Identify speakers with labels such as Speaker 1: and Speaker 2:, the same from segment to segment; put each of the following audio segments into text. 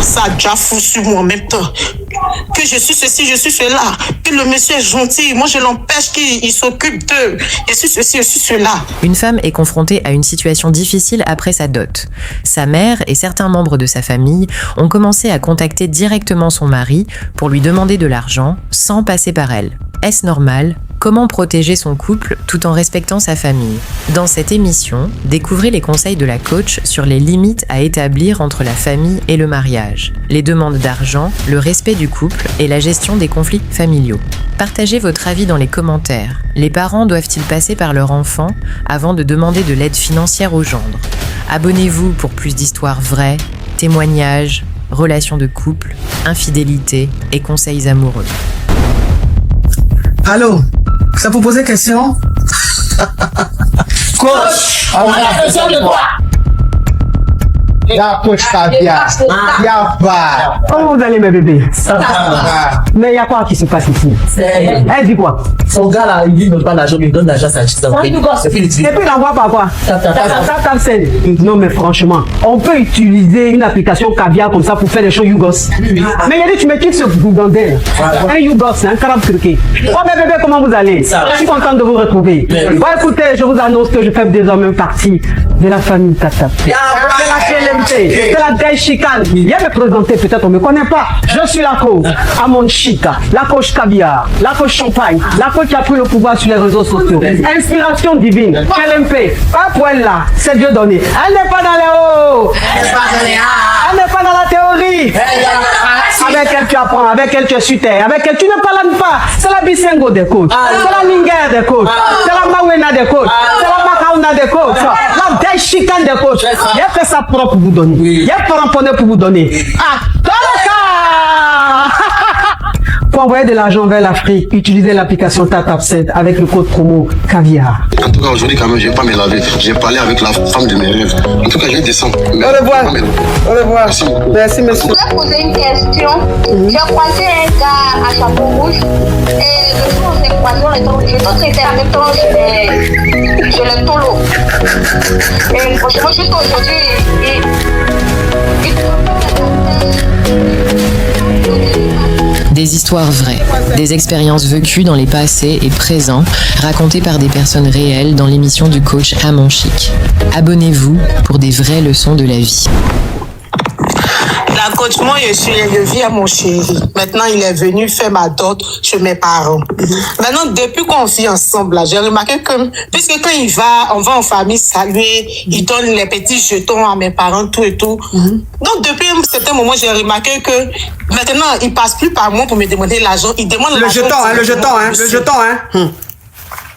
Speaker 1: commencé à déjà foutre sur moi en même temps. Que je suis ceci, je suis cela. Que le monsieur est gentil. Moi, je l'empêche qu'il s'occupe d'eux. Je suis ceci, je suis cela.
Speaker 2: Une femme est confrontée à une situation difficile après sa dot. Sa mère et certains membres de sa famille ont commencé à contacter directement son mari pour lui demander de l'argent sans passer par elle. Est-ce normal ? Comment protéger son couple tout en respectant sa famille ? Dans cette émission, découvrez les conseils de la coach sur les limites à établir entre la famille et le mariage, les demandes d'argent, le respect du couple et la gestion des conflits familiaux. Partagez votre avis dans les commentaires. Les parents doivent-ils passer par leur enfant avant de demander de l'aide financière au gendre ? Abonnez-vous pour plus d'histoires vraies, témoignages, relations de couple, infidélité et conseils amoureux.
Speaker 3: Allô, ça vous poser question?
Speaker 4: Coach, on a besoin de toi.
Speaker 5: Ya coach Caviar, ya va.
Speaker 3: Comment vous allez mes bébés?
Speaker 4: Ça va.
Speaker 3: Mais il y a quoi qui se passe ici? Elle dit quoi?
Speaker 4: Son gars là, il ne donne pas l'argent, il donne l'argent à sa chiste.
Speaker 3: Et puis il envoie par quoi? Non mais franchement, on peut utiliser une application Caviar comme ça pour faire des choses Yougos. Mais il a dit tu me quittes ce bougandais. Un Yougos, c'est un carabe turqué. Oh mes bébés, comment vous allez? Je suis contente de vous retrouver. Bon écoutez, je vous annonce que je fais désormais partie de la famille Tata. C'est la KLMT, c'est la Daishikane. Viens me présenter, peut-être on ne me connaît pas. Je suis la coach Amon Chika, la coach Caviar, la coach Champagne, la coach qui a pris le pouvoir sur les réseaux sociaux. Inspiration divine, KLMP, pas pour elle là, c'est Dieu donné. Elle n'est pas dans les hauts, elle n'est pas dans la théorie. Avec elle tu apprends, avec elle tu es sur terre, avec elle tu ne parles pas. C'est la Bisengo des coachs, c'est la Minguer des coachs, c'est la Mawena des coachs, c'est la Makauna des coachs, la Daishikane des coachs. Il y a fait ça propre pour vous donner. Il y a pas ramponné pour vous donner. Ah, pour envoyer de l'argent vers l'Afrique, utilisez l'application TapTapSend avec le code promo Caviar.
Speaker 6: En tout cas, aujourd'hui, quand même, je ne vais pas me laver. J'ai parlé avec la femme de mes rêves. En tout cas, je vais descendre.
Speaker 3: Au revoir. Au revoir.
Speaker 6: Merci.
Speaker 3: Merci, monsieur.
Speaker 7: Je voulais poser une question. J'ai croisé un gars à chapeau rouge. Et le jour où j'ai croisé, les autres étaient en même temps sur le tolo. Et franchement, juste aujourd'hui,
Speaker 2: Des histoires vraies, des expériences vécues dans les passés et présents, racontées par des personnes réelles dans l'émission du coach Amon Chic. Abonnez-vous pour des vraies leçons de la vie.
Speaker 1: La coach, moi, je vis à mon chéri. Maintenant, il est venu faire ma dot chez mes parents. Maintenant, depuis qu'on vit ensemble, là, j'ai remarqué que, puisque quand on va en famille saluer, il donne les petits jetons à mes parents, tout et tout. Donc, depuis un certain moment, j'ai remarqué que maintenant, il passe plus par moi pour me demander l'argent. Il demande
Speaker 3: le jeton,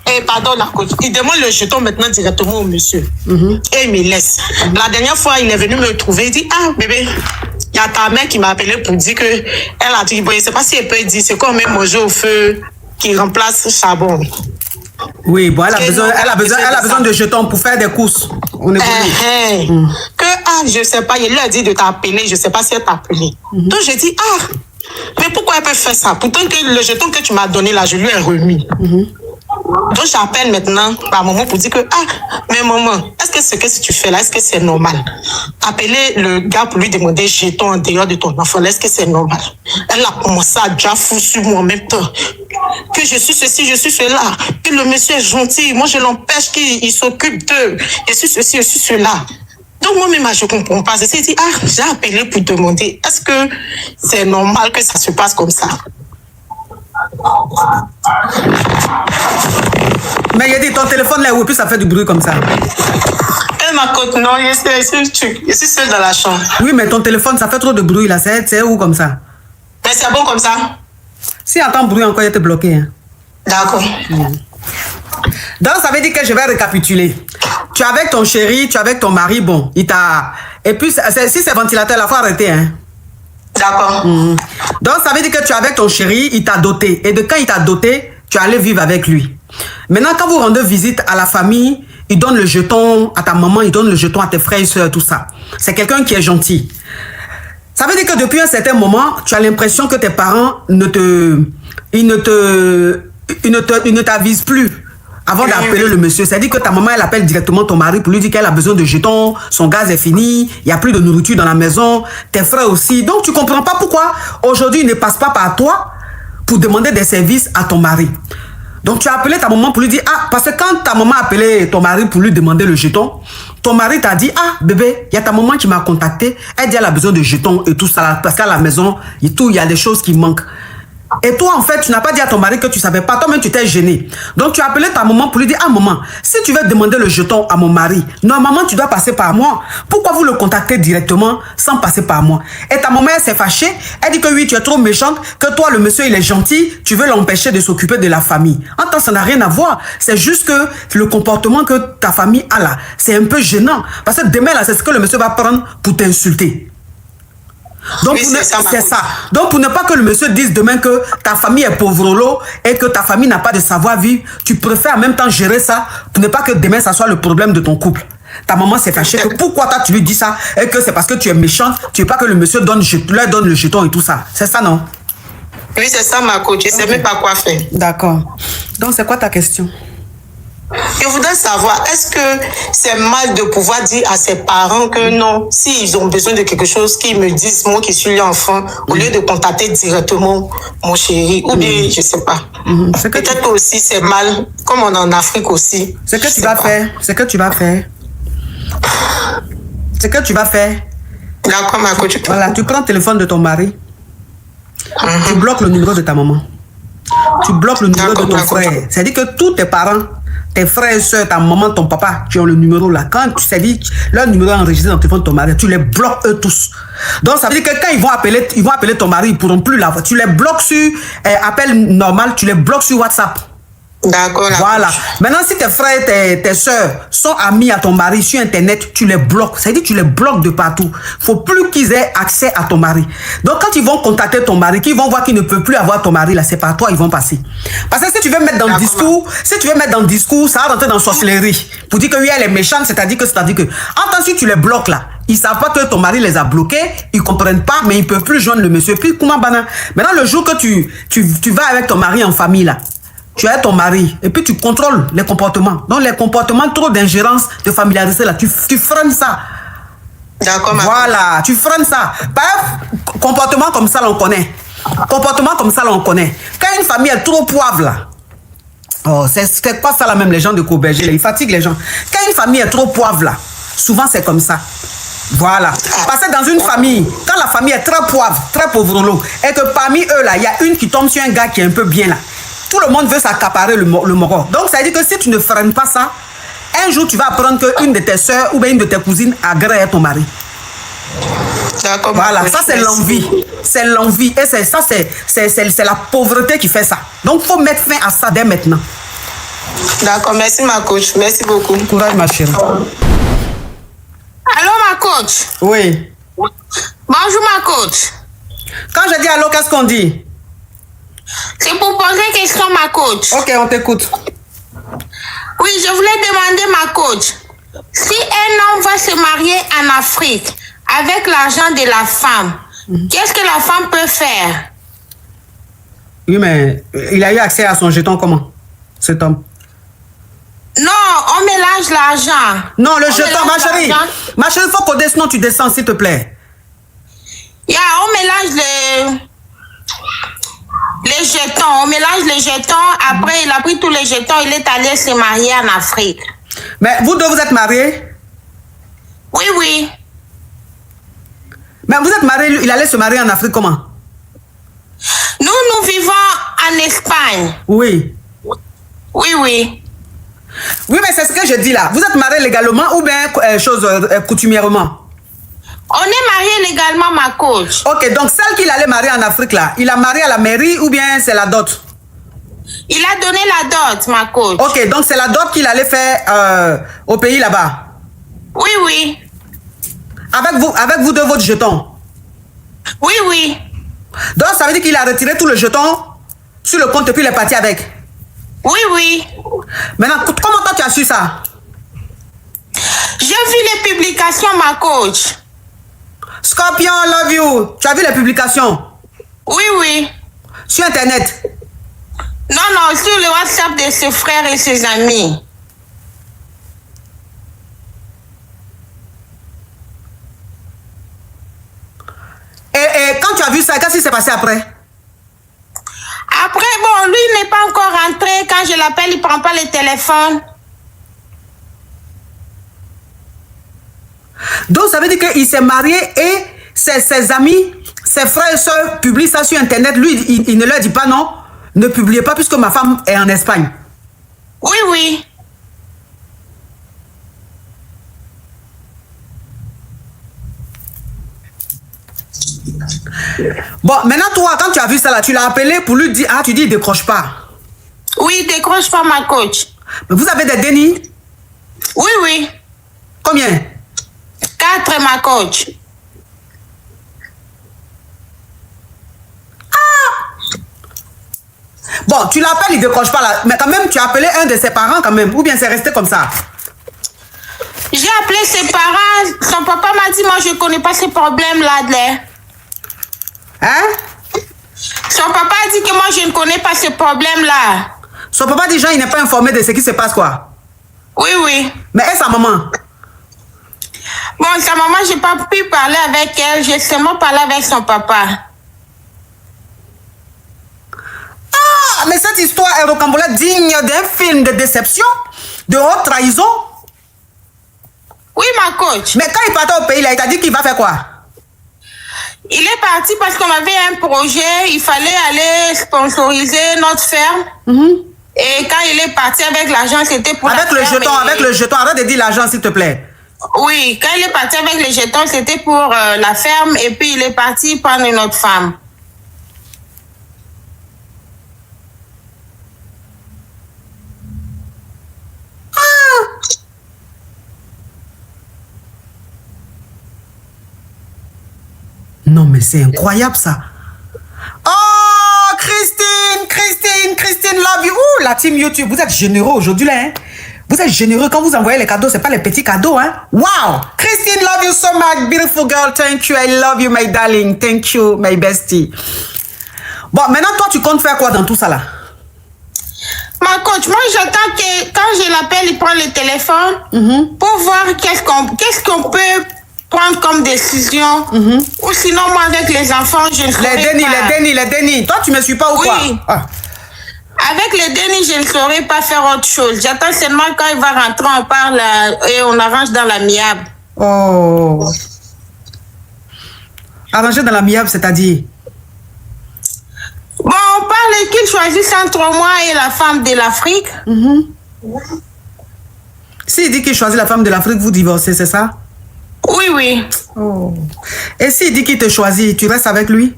Speaker 1: Eh, pardon, la coach. Il demande le jeton maintenant directement au monsieur. Et il me laisse. La dernière fois, il est venu me trouver. Il dit, ah, bébé, il y a ta mère qui m'a appelé pour dire que elle a dit, bon, je ne sais pas si elle peut dire, c'est comme même manger au feu qui remplace charbon.
Speaker 3: Oui, bon, elle a besoin de jetons pour faire des courses. On est
Speaker 1: Que, je sais pas, il lui a dit de t'appeler, je sais pas si elle t'a appelé. Donc, j'ai dit, mais pourquoi elle peut faire ça? Pourtant, que le jeton que tu m'as donné là, je lui ai remis. Donc, j'appelle maintenant ma maman pour dire que, mais maman, est-ce que ce que tu fais là, est-ce que c'est normal? Appeler le gars pour lui demander jeton en dehors de ton enfant, est-ce que c'est normal? Elle a commencé à déjà foutre sur moi en même temps. Que je suis ceci, je suis cela. Que le monsieur est gentil. Moi, je l'empêche qu'il s'occupe d'eux. Je suis ceci, je suis cela. Donc, moi-même, je ne comprends pas. J'ai dit, j'ai appelé pour demander, est-ce que c'est normal que ça se passe comme ça?
Speaker 3: Mais il a dit ton téléphone là où puis ça fait du bruit comme ça.
Speaker 1: Elle m'a côte, non, je suis seule dans la chambre.
Speaker 3: Oui, mais ton téléphone ça fait trop de bruit là, c'est où comme ça?
Speaker 1: Mais c'est bon comme ça? Si
Speaker 3: entend bruit encore, il était bloqué. Hein.
Speaker 1: D'accord.
Speaker 3: Donc ça veut dire que je vais récapituler. Tu es avec ton chéri, tu es avec ton mari, bon, il t'a... Et puis si c'est ventilateur, il faut arrêter, hein.
Speaker 1: D'accord.
Speaker 3: Donc, ça veut dire que tu es avec ton chéri, il t'a doté. Et de quand il t'a doté, tu es allé vivre avec lui. Maintenant, quand vous rendez visite à la famille, il donne le jeton à ta maman, il donne le jeton à tes frères et soeurs, tout ça. C'est quelqu'un qui est gentil. Ça veut dire que depuis un certain moment, tu as l'impression que tes parents ne t'avisent plus avant d'appeler le monsieur, c'est-à-dire que ta maman, elle appelle directement ton mari pour lui dire qu'elle a besoin de jetons, son gaz est fini, il n'y a plus de nourriture dans la maison, tes frères aussi. Donc, tu ne comprends pas pourquoi aujourd'hui, il ne passe pas par toi pour demander des services à ton mari. Donc, tu as appelé ta maman pour lui dire, ah, parce que quand ta maman a appelé ton mari pour lui demander le jeton, ton mari t'a dit, ah, bébé, il y a ta maman qui m'a contacté, elle dit, elle a besoin de jetons et tout ça, parce qu'à la maison, il y a des choses qui manquent. Et toi, en fait, tu n'as pas dit à ton mari que tu ne savais pas. Toi-même, tu t'es gêné. Donc, tu as appelé ta maman pour lui dire, ah, maman, si tu veux demander le jeton à mon mari, normalement, tu dois passer par moi. Pourquoi vous le contactez directement sans passer par moi? Et ta maman, elle s'est fâchée. Elle dit que oui, tu es trop méchante, que toi, le monsieur, il est gentil, tu veux l'empêcher de s'occuper de la famille. En tant, ça n'a rien à voir. C'est juste que le comportement que ta famille a là, c'est un peu gênant. Parce que demain, là, c'est ce que le monsieur va prendre pour t'insulter. Donc, oui, c'est ça. Donc, pour ne pas que le monsieur dise demain que ta famille est pauvrolo et que ta famille n'a pas de savoir-vivre, tu préfères en même temps gérer ça pour ne pas que demain, ça soit le problème de ton couple. Ta maman s'est fâchée que pourquoi toi, tu lui dis ça et que c'est parce que tu es méchante, tu veux pas que le monsieur leur donne le jeton et tout ça. C'est ça, non?
Speaker 1: Oui, c'est ça, ma coach. Je ne sais même pas quoi faire.
Speaker 3: D'accord. Donc, c'est quoi ta question?
Speaker 1: Je voudrais savoir, est-ce que c'est mal de pouvoir dire à ses parents que non, s'ils ont besoin de quelque chose, qu'ils me disent, moi qui suis l'enfant, au lieu de contacter directement mon chéri, ou bien, je ne sais pas. Peut-être que aussi c'est mal, comme on est en Afrique aussi.
Speaker 3: C'est que tu vas faire. C'est que tu vas faire. C'est que tu vas faire.
Speaker 1: D'accord, ma coach.
Speaker 3: Voilà, tu prends le téléphone de ton mari. Tu bloques le numéro de ta maman. Tu bloques le numéro de ton frère. C'est-à-dire que tous tes parents, tes frères, soeurs, ta maman, ton papa, qui ont le numéro là, quand tu sais dit leur numéro est enregistré dans le téléphone de ton mari, tu les bloques eux tous. Donc ça veut dire que quand ils vont appeler ton mari, ils ne pourront plus l'avoir. Tu les bloques sur appel normal, tu les bloques sur WhatsApp.
Speaker 1: D'accord.
Speaker 3: Voilà. Maintenant, si tes frères, tes soeurs sont amis à ton mari sur Internet, tu les bloques. Ça veut dire que tu les bloques de partout. Il ne faut plus qu'ils aient accès à ton mari. Donc, quand ils vont contacter ton mari, qu'ils vont voir qu'ils ne peuvent plus avoir ton mari, là, c'est par toi, ils vont passer. Parce que si tu veux mettre dans le discours, ça va rentrer dans la sorcellerie. Pour dire que oui, elle est méchante, c'est-à-dire que, entends, si tu les bloques là, ils ne savent pas que ton mari les a bloqués, ils ne comprennent pas, mais ils ne peuvent plus joindre le monsieur. Puis, comment bana? Maintenant, le jour que tu vas avec ton mari en famille là, tu as ton mari et puis tu contrôles les comportements. Donc les comportements trop d'ingérence, de familiarité là, tu freines ça.
Speaker 1: D'accord.
Speaker 3: Voilà, tu freines ça. Bref, comportement comme ça, on connaît. Comportement comme ça, on connaît. Quand une famille est trop poivre là, oh, c'est pas ça là même les gens de Coberger, ils fatiguent les gens. Quand une famille est trop poivre là, souvent c'est comme ça. Voilà. Parce que dans une famille, quand la famille est très poivre, très pauvrolo, et que parmi eux là, il y a une qui tombe sur un gars qui est un peu bien là, tout le monde veut s'accaparer le moro. Donc, ça veut dire que si tu ne freines pas ça, un jour, tu vas apprendre qu'une de tes soeurs ou bien une de tes cousines agrée ton mari.
Speaker 1: D'accord.
Speaker 3: Voilà, ça c'est l'envie. C'est l'envie. Et c'est la pauvreté qui fait ça. Donc, il faut mettre fin à ça dès maintenant.
Speaker 1: D'accord, merci ma coach. Merci beaucoup.
Speaker 3: Courage, ma chérie.
Speaker 1: Allô, ma coach?
Speaker 3: Oui.
Speaker 1: Bonjour, ma coach.
Speaker 3: Quand je dis allô, qu'est-ce qu'on dit?
Speaker 1: C'est pour poser une question, ma coach.
Speaker 3: Ok, on t'écoute.
Speaker 1: Oui, je voulais demander, ma coach, si un homme va se marier en Afrique avec l'argent de la femme, qu'est-ce que la femme peut faire?
Speaker 3: Oui, mais il a eu accès à son jeton comment, cet homme?
Speaker 1: Non, on mélange l'argent.
Speaker 3: Non, le jeton, ma chérie. Ma chérie, il faut qu'on descende, tu descends, s'il te plaît.
Speaker 1: Yeah, on mélange les jetons, on mélange les jetons. Après, il a pris tous les jetons, il est allé se marier en Afrique.
Speaker 3: Mais vous deux, vous êtes mariés?
Speaker 1: Oui, oui.
Speaker 3: Mais vous êtes mariés, il allait se marier en Afrique comment?
Speaker 1: Nous vivons en Espagne.
Speaker 3: Oui.
Speaker 1: Oui, oui.
Speaker 3: Oui, mais c'est ce que je dis là. Vous êtes mariés légalement ou bien coutumièrement?
Speaker 1: On est mariés légalement, ma coach.
Speaker 3: Ok, donc celle qu'il allait marier en Afrique là, il a marié à la mairie ou bien c'est la dot?
Speaker 1: Il a donné la dot, ma coach.
Speaker 3: Ok, donc c'est la dot qu'il allait faire au pays là-bas?
Speaker 1: Oui, oui.
Speaker 3: Avec vous deux, votre jeton?
Speaker 1: Oui, oui.
Speaker 3: Donc ça veut dire qu'il a retiré tout le jeton sur le compte et puis il est parti avec?
Speaker 1: Oui, oui.
Speaker 3: Maintenant, comment toi tu as su ça?
Speaker 1: J'ai vu les publications, ma coach.
Speaker 3: Scorpion, love you. Tu as vu les publications?
Speaker 1: Oui, oui.
Speaker 3: Sur Internet?
Speaker 1: Non, sur le WhatsApp de ses frères et ses amis.
Speaker 3: Et quand tu as vu ça, qu'est-ce qui s'est passé après?
Speaker 1: Après, bon, lui n'est pas encore rentré. Quand je l'appelle, il ne prend pas le téléphone.
Speaker 3: Donc, ça veut dire qu'il s'est marié et ses amis, ses frères et soeurs publient ça sur Internet. Lui, il ne leur dit pas non. Ne publiez pas puisque ma femme est en Espagne.
Speaker 1: Oui, oui.
Speaker 3: Bon, maintenant, toi, quand tu as vu ça là, tu l'as appelé pour lui dire, ah, tu dis, il décroche pas.
Speaker 1: Oui, décroche pas ma coach.
Speaker 3: Mais vous avez des dénis?
Speaker 1: Oui, oui.
Speaker 3: Combien?
Speaker 1: 4, ma coach.
Speaker 3: Bon, tu l'appelles, il décroche pas là. Mais quand même, tu as appelé un de ses parents quand même. Ou bien c'est resté comme ça?
Speaker 1: J'ai appelé ses parents. Son papa m'a dit, moi, je ne connais pas ces problèmes-là.
Speaker 3: Hein?
Speaker 1: Son papa a dit que moi, je ne connais pas ces problèmes-là.
Speaker 3: Son papa dit, Jean, il n'est pas informé de ce qui se passe, quoi.
Speaker 1: Oui, oui.
Speaker 3: Mais et sa maman?
Speaker 1: Bon, sa maman, je n'ai pas pu parler avec elle. J'ai seulement parlé avec son papa.
Speaker 3: Ah, mais cette histoire est rocambolesque, digne d'un film de déception, de haute trahison.
Speaker 1: Oui, ma coach.
Speaker 3: Mais quand il partait au pays, là, il t'a dit qu'il va faire quoi?
Speaker 1: Il est parti parce qu'on avait un projet. Il fallait aller sponsoriser notre ferme. Et quand il est parti avec l'argent, c'était pour
Speaker 3: avec
Speaker 1: la
Speaker 3: le
Speaker 1: ferme
Speaker 3: jeton, avec le jeton. Arrête de dire l'argent, s'il te plaît.
Speaker 1: Oui, quand il est parti avec les jetons, c'était pour la ferme. Et puis, il est parti prendre une autre femme.
Speaker 3: Non, mais c'est incroyable, ça. Oh, Christine, love you. Ouh, la team YouTube, vous êtes généreux aujourd'hui, là, hein? Vous êtes généreux quand vous envoyez les cadeaux, c'est pas les petits cadeaux, hein? Wow! Christine, love you so much, beautiful girl. Thank you, I love you, my darling. Thank you, my bestie. Bon, maintenant, toi, tu comptes faire quoi dans tout ça, là?
Speaker 1: Ma coach, moi, j'attends que quand je l'appelle, il prend le téléphone pour voir qu'est-ce qu'on peut prendre comme décision. Ou sinon, moi, avec les enfants, je ne saurais pas.
Speaker 3: Les dénis. Toi, tu me suis pas ou quoi? Ah.
Speaker 1: Avec les dénis, je ne saurais pas faire autre chose. J'attends seulement quand il va rentrer, on parle et on arrange dans l'amiable.
Speaker 3: Oh. Arranger dans l'amiable, c'est-à-dire?
Speaker 1: Bon, on parle qu'il choisisse entre moi et la femme de l'Afrique.
Speaker 3: S'il dit qu'il choisit la femme de l'Afrique, vous divorcez, c'est ça?
Speaker 1: Oui, oui.
Speaker 3: Oh. Et s'il dit qu'il te choisit, tu restes avec lui?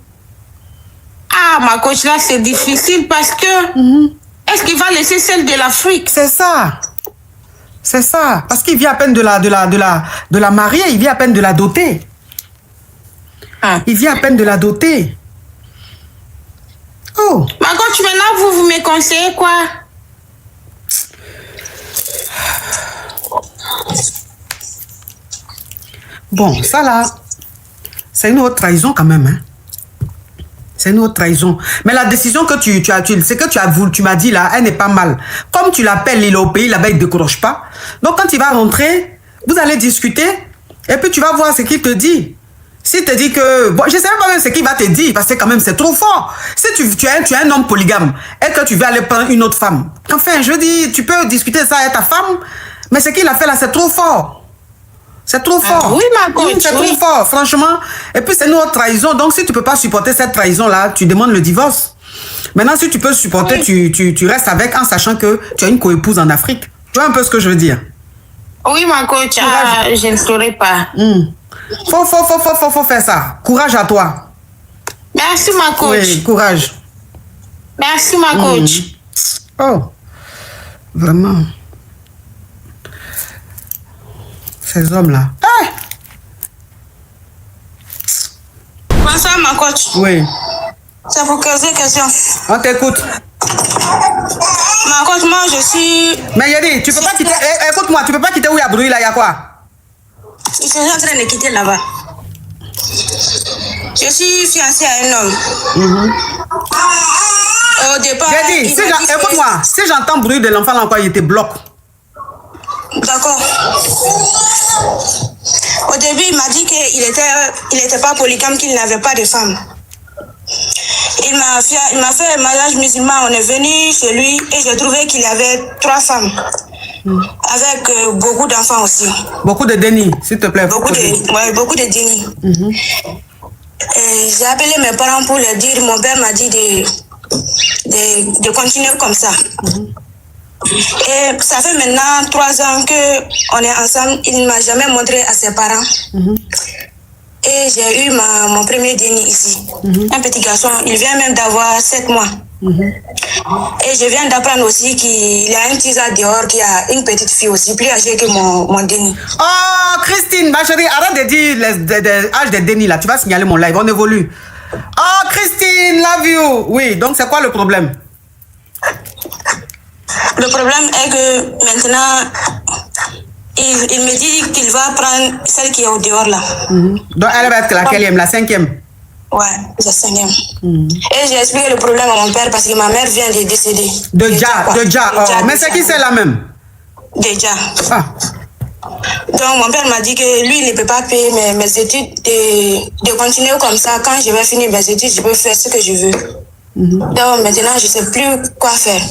Speaker 1: Ah, ma coach, là, c'est difficile parce que... Est-ce qu'il va laisser celle de l'Afrique?
Speaker 3: C'est ça. C'est ça. Parce qu'il vient à peine de la marier, il vient à peine de la doter. Il vient à peine de la doter. Oh.
Speaker 1: Ma coach, maintenant, vous me conseillez quoi?
Speaker 3: Bon, ça là, c'est une autre trahison quand même, hein. C'est une autre trahison. Mais la décision que c'est que tu as voulu, tu m'as dit là, elle n'est pas mal. Comme tu l'appelles, il est au pays, là-bas, il ne décroche pas. Donc, quand il va rentrer, vous allez discuter et puis tu vas voir ce qu'il te dit. S'il te dit que... Bon, je ne sais pas même ce qu'il va te dire parce que quand même, c'est trop fort. Si tu es un homme polygame et que tu veux aller prendre une autre femme, enfin, je veux dire, tu peux discuter ça avec ta femme, mais ce qu'il a fait là, c'est trop fort. C'est trop fort.
Speaker 1: Oui, ma coach.
Speaker 3: C'est trop fort, franchement. Et puis, c'est une autre trahison. Donc, si tu ne peux pas supporter cette trahison-là, tu demandes le divorce. Maintenant, si tu peux supporter, tu restes avec en sachant que tu as une coépouse en Afrique. Tu vois un peu ce que je veux dire?
Speaker 1: Oui, ma coach. Je ne saurais pas.
Speaker 3: Faut faire ça. Courage à toi.
Speaker 1: Merci, ma coach.
Speaker 3: Oui, courage.
Speaker 1: Merci, ma coach.
Speaker 3: Oh, vraiment. Ces hommes-là. Ah!
Speaker 7: Bonsoir, ma coach.
Speaker 3: Oui.
Speaker 7: C'est pour poser une question.
Speaker 3: On t'écoute.
Speaker 7: Ma coach, moi, je suis...
Speaker 3: Mais Yadi, tu peux pas quitter... Écoute-moi, tu peux pas quitter où il y a bruit là, il y a quoi?
Speaker 7: Je suis en train de quitter là-bas. Je suis fiancée à un homme.
Speaker 1: au départ...
Speaker 3: J'ai dit, écoute-moi, si j'entends bruit de l'enfant là encore, il te bloque.
Speaker 1: D'accord. Au début, il m'a dit qu'il était pas polygame, qu'il n'avait pas de femme. Il m'a fait un mariage musulman, on est venu chez lui et j'ai trouvé qu'il y avait 3 femmes. Avec beaucoup d'enfants aussi.
Speaker 3: Beaucoup de déni, s'il te plaît.
Speaker 1: Beaucoup de déni. J'ai appelé mes parents pour leur dire, mon père m'a dit de continuer comme ça. Et ça fait maintenant 3 ans qu'on est ensemble. Il ne m'a jamais montré à ses parents. Et j'ai eu mon premier déni ici. Un petit garçon, il vient même d'avoir 7 mois. Et je viens d'apprendre aussi qu'il y a un petit gars dehors qui a une petite fille aussi, plus âgée que mon déni.
Speaker 3: Oh, Christine, ma chérie, arrête de dire l'âge des dénis là. Tu vas signaler mon live, on évolue. Oh, Christine, love you. Oui, donc c'est quoi le problème?
Speaker 1: Le problème est que maintenant, il me dit qu'il va prendre celle qui est au dehors là.
Speaker 3: Donc elle va être la quatrième, la 5e?
Speaker 1: Ouais, la 5e. Et j'ai expliqué le problème à mon père parce que ma mère vient de décéder.
Speaker 3: Déjà. Mais c'est qui c'est la même?
Speaker 1: Déjà.
Speaker 3: Ah.
Speaker 1: Donc mon père m'a dit que lui, il ne peut pas payer mes études, de continuer comme ça. Quand je vais finir mes études, je peux faire ce que je veux. Donc maintenant, je ne sais plus quoi faire.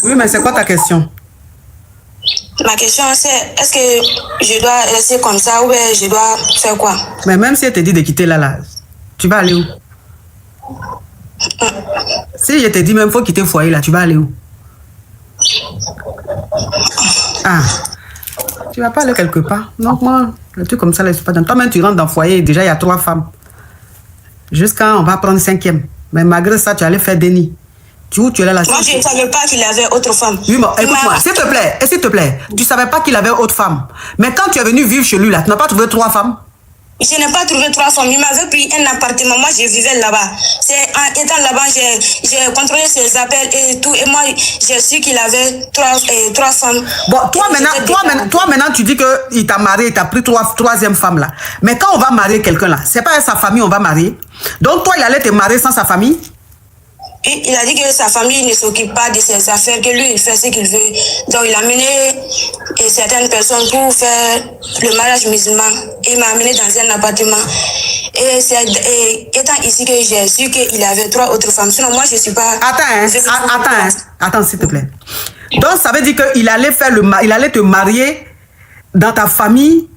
Speaker 3: Oui, mais c'est quoi ta question?
Speaker 1: Ma question c'est, est-ce que je dois rester comme ça ou je dois faire quoi?
Speaker 3: Mais même si elle te dit de quitter là, tu vas aller où? Si je te dis même faut quitter le foyer là, tu vas aller où? Ah, tu vas pas aller quelque part. Donc moi, le truc comme ça, là, c'est pas dans toi-même, tu rentres dans le foyer, déjà il y a 3 femmes. Jusqu'à on va prendre 5e. Mais malgré ça, tu allais faire déni. Tu es là la
Speaker 1: Moi, je ne savais pas qu'il avait autre femme.
Speaker 3: Oui, bon, écoute-moi, s'il te plaît, tu ne savais pas qu'il avait autre femme. Mais quand tu es venu vivre chez lui, là, tu n'as pas trouvé 3 femmes?
Speaker 1: Je n'ai pas trouvé 3 femmes. Il m'avait pris un appartement. Moi, je vivais là-bas. C'est en étant là-bas, j'ai contrôlé ses appels et tout. Et moi, j'ai su qu'il avait 3 femmes.
Speaker 3: Bon, toi maintenant, tu dis qu'il t'a marié, il t'a pris 3e femme là. Mais quand on va marier quelqu'un là, c'est pas sa famille on va marier. Donc toi, il allait te marier sans sa famille?
Speaker 1: Et il a dit que sa famille ne s'occupe pas de ses affaires, que lui, il fait ce qu'il veut. Donc, il a amené certaines personnes pour faire le mariage musulman. Il m'a amené dans un appartement. Et c'est étant ici que j'ai su qu'il avait 3 autres femmes. Sinon, moi, je ne suis pas...
Speaker 3: Attends, s'il te plaît. Donc, ça veut dire qu'il allait il allait te marier dans ta famille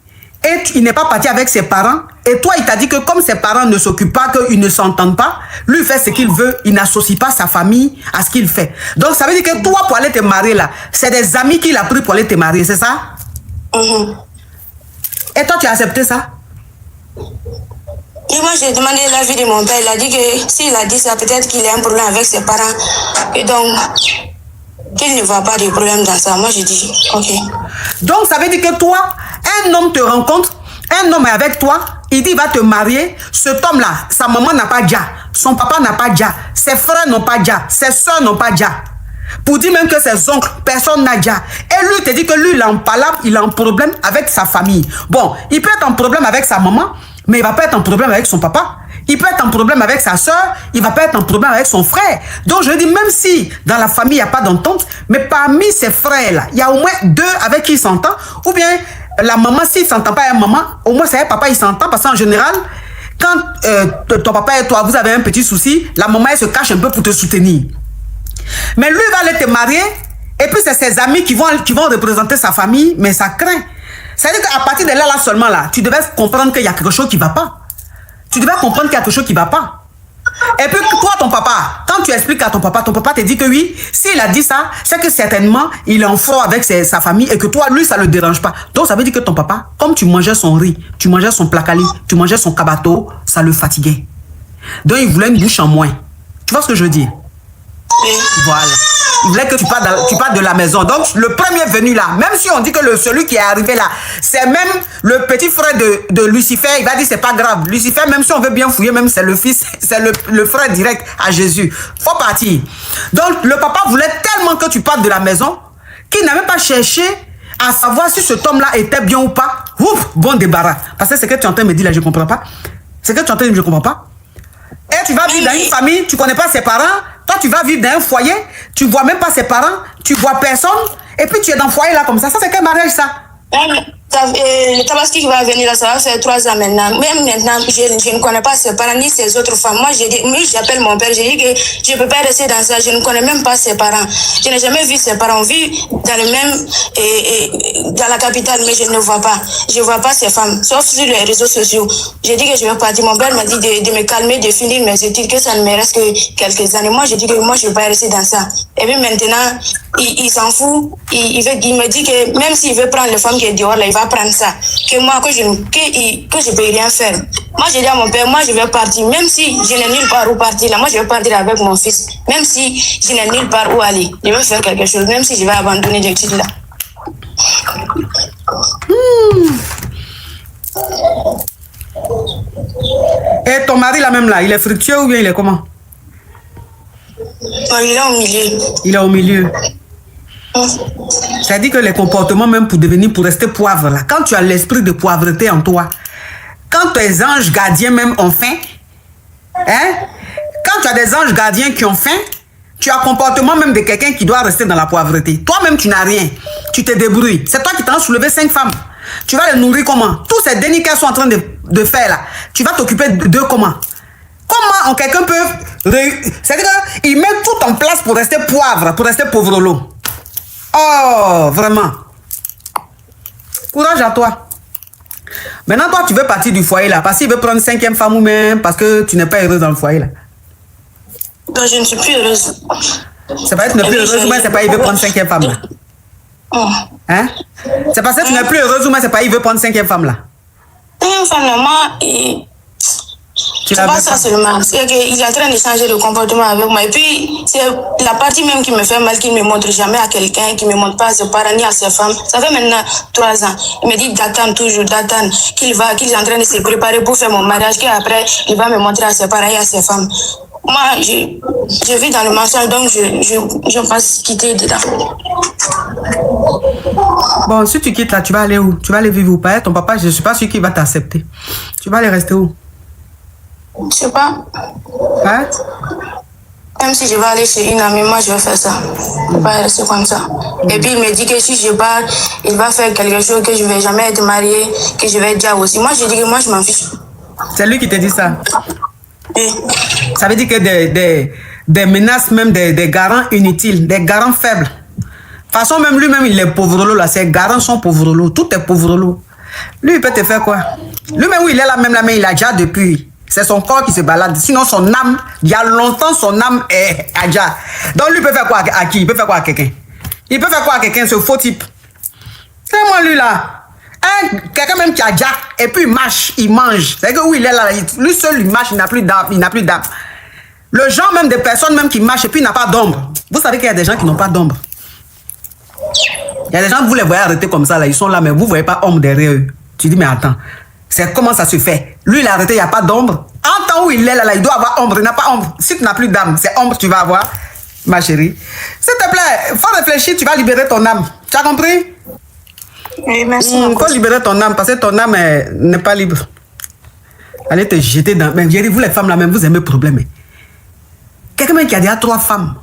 Speaker 3: et il n'est pas parti avec ses parents. Et toi, il t'a dit que comme ses parents ne s'occupent pas, qu'ils ne s'entendent pas, lui fait ce qu'il veut, il n'associe pas sa famille à ce qu'il fait. Donc, ça veut dire que toi, pour aller te marier là, c'est des amis qu'il a pris pour aller te marier, c'est ça? Et toi, tu as accepté ça?
Speaker 1: Et moi, j'ai demandé l'avis de mon père. Il a dit que s'il a dit ça, peut-être qu'il a un problème avec ses parents. Et donc, qu'il ne voit pas de problème dans ça. Moi, j'ai dit, ok.
Speaker 3: Donc, ça veut dire que toi, un homme te rencontre, un homme est avec toi, il dit il va te marier. Cet homme-là, sa maman n'a pas déjà, son papa n'a pas déjà, ses frères n'ont pas déjà, ses soeurs n'ont pas déjà. Pour dire même que ses oncles, personne n'a déjà. Et lui te dit que lui, il a un palabre, il a un problème avec sa famille. Bon, il peut être en problème avec sa maman, mais il va pas être en problème avec son papa. Il peut être en problème avec sa soeur, il va pas être en problème avec son frère. Donc je dis, même si dans la famille, il n'y a pas d'entente, mais parmi ses frères-là, il y a au moins 2 avec qui il s'entend, ou bien la maman, s'il ne s'entend pas avec maman, au moins c'est un papa, il s'entend, parce qu'en général, quand ton papa et toi, vous avez un petit souci, la maman, elle se cache un peu pour te soutenir. Mais lui, il va aller te marier, et puis c'est ses amis qui vont représenter sa famille, mais ça craint. C'est-à-dire qu'à partir de là seulement, là, tu devais comprendre qu'il y a quelque chose qui ne va pas. Tu devais comprendre qu'il y a quelque chose qui ne va pas. Et puis toi, ton papa, quand tu expliques à ton papa te dit que oui, s'il a dit ça, c'est que certainement, il est en froid avec sa famille et que toi, lui, ça ne le dérange pas. Donc, ça veut dire que ton papa, comme tu mangeais son riz, tu mangeais son placali, tu mangeais son kabato, ça le fatiguait. Donc, il voulait une bouche en moins. Tu vois ce que je veux dire? Voilà. Il voulait que tu partes de la maison. Donc, le premier venu là, même si on dit que celui qui est arrivé là, c'est même le petit frère de Lucifer, il va dire c'est pas grave. Lucifer, même si on veut bien fouiller, même c'est le fils, c'est le frère direct à Jésus. Faut partir. Donc, le papa voulait tellement que tu partes de la maison qu'il n'a même pas cherché à savoir si cet homme-là était bien ou pas. Ouf, bon débarras. Parce que c'est ce que tu es en train de me dire là, je ne comprends pas. C'est ce que tu es en train de me dire, je ne comprends pas. Et tu vas vivre dans une famille, tu connais pas ses parents. Toi, tu vas vivre dans un foyer, tu vois même pas ses parents, tu vois personne. Et puis, tu es dans le foyer là comme ça. Ça, c'est quel mariage, ça?
Speaker 7: Le Tabaski qui va venir là, ça va faire 3 ans maintenant. Même maintenant, je ne connais pas ses parents ni ses autres femmes. Moi, j'appelle mon père, j'ai dit que je ne peux pas rester dans ça. Je ne connais même pas ses parents. Je n'ai jamais vu ses parents. On vit dans le même, dans la capitale, mais je ne vois pas. Je ne vois pas ces femmes, sauf sur les réseaux sociaux. J'ai dit que je vais partir. Mon père m'a dit de me calmer, de finir mes études, que ça ne me reste que quelques années. Moi, j'ai dit que moi, je ne vais pas rester dans ça. Et puis maintenant, il s'en fout. Il me dit que même s'il veut prendre les femmes qui est dehors, là, il va prendre ça. Que moi, que je ne peux rien faire. Moi, j'ai dit à mon père, moi, je vais partir. Même si je n'ai nulle part où partir, là, moi, je vais partir avec mon fils. Même si je n'ai nulle part où aller. Je vais faire quelque chose, même si je vais abandonner l'étude là.
Speaker 3: Et ton mari, là même là, il est fructueux ou bien il est comment?
Speaker 7: Il est au milieu.
Speaker 3: Il est au milieu. C'est-à-dire que les comportements, même pour rester poivre, là, quand tu as l'esprit de poivreté en toi, quand tes anges gardiens même ont faim, hein, quand tu as des anges gardiens qui ont faim, tu as un comportement même de quelqu'un qui doit rester dans la poivreté. Toi-même, tu n'as rien. Tu te débrouilles. C'est toi qui t'en as soulevé 5 femmes. Tu vas les nourrir comment? Tous ces dénis qu'elles sont en train de faire là, tu vas t'occuper d'eux comment? Comment quelqu'un peut... C'est-à-dire qu'il met tout en place pour rester poivre, pour rester pauvrelot. Oh, vraiment. Courage à toi. Maintenant, toi, tu veux partir du foyer là, parce qu'il veut prendre 5e femme ou même parce que tu n'es pas heureuse dans le foyer là.
Speaker 7: Non, je ne suis plus heureuse.
Speaker 3: C'est pas que tu n'es plus heureuse ou même c'est pas qu'il veut prendre 5e femme là. Hein? C'est parce que tu n'es plus heureuse ou même c'est pas qu'il veut prendre 5e femme là.
Speaker 7: 5e femme là, moi... C'est pas ça seulement, c'est qu'il est en train de changer de comportement avec moi. Et puis, c'est la partie même qui me fait mal, qu'il ne me montre jamais à quelqu'un, qui ne me montre pas à ses parents ni à ses femmes. Ça fait maintenant 3 ans. Il me dit d'attendre toujours, d'attendre, qu'il est en train de se préparer pour faire mon mariage, qu'après, il va me montrer à ses parents et à ses femmes. Moi, je vis dans le mensonge, donc je pense quitter dedans.
Speaker 3: Bon, si tu quittes là, tu vas aller où? Tu vas aller vivre où? Pas ton papa, je ne suis pas sûr qu'il va t'accepter. Tu vas aller rester où?
Speaker 7: Je sais pas.
Speaker 3: Hein?
Speaker 7: Même si je vais aller chez une amie, moi je vais faire ça. Je vais pas rester comme ça. Et puis il me dit que si je pars, il va faire quelque chose, que je vais jamais être mariée, que je vais être déjà aussi. Moi je dis que moi je m'en fiche.
Speaker 3: C'est lui qui te dit ça?
Speaker 7: Oui.
Speaker 3: Ça veut dire que des menaces, même des garants inutiles, des garants faibles. De toute façon, même lui-même, il est pauvrelot là. Ses garants sont pauvrelot. Tout est pauvrelot. Lui, il peut te faire quoi? Lui-même, où il est là, même là, mais il a déjà depuis. C'est son corps qui se balade. Sinon, son âme, il y a longtemps, son âme est déjà. Donc, lui, il peut faire quoi à qui? Il peut faire quoi à quelqu'un? Il peut faire quoi à quelqu'un, ce faux type? C'est moi, lui, là. Hein? Quelqu'un même qui a déjà, et puis il marche, il mange. C'est que où il est là, lui seul, il marche, il n'a plus d'âme, il n'a plus d'âme. Le genre même des personnes même qui marchent et puis il n'a pas d'ombre. Vous savez qu'il y a des gens qui n'ont pas d'ombre. Il y a des gens que vous les voyez arrêter comme ça, là, ils sont là, mais vous ne voyez pas ombre derrière eux. Tu dis, mais attends. C'est comment ça se fait? Lui, il a arrêté, il n'y a pas d'ombre. En temps où il est là, il doit avoir ombre. Il n'a pas ombre. Si tu n'as plus d'âme, c'est ombre que tu vas avoir, ma chérie. S'il te plaît, il faut réfléchir, tu vas libérer ton âme. Tu as compris?
Speaker 7: Oui, merci.
Speaker 3: Il faut libérer ton âme parce que ton âme n'est pas libre. Allez te jeter dans... Mais j'ai dit, vous les femmes là même, vous aimez le problème. Quelqu'un qui a déjà 3 femmes.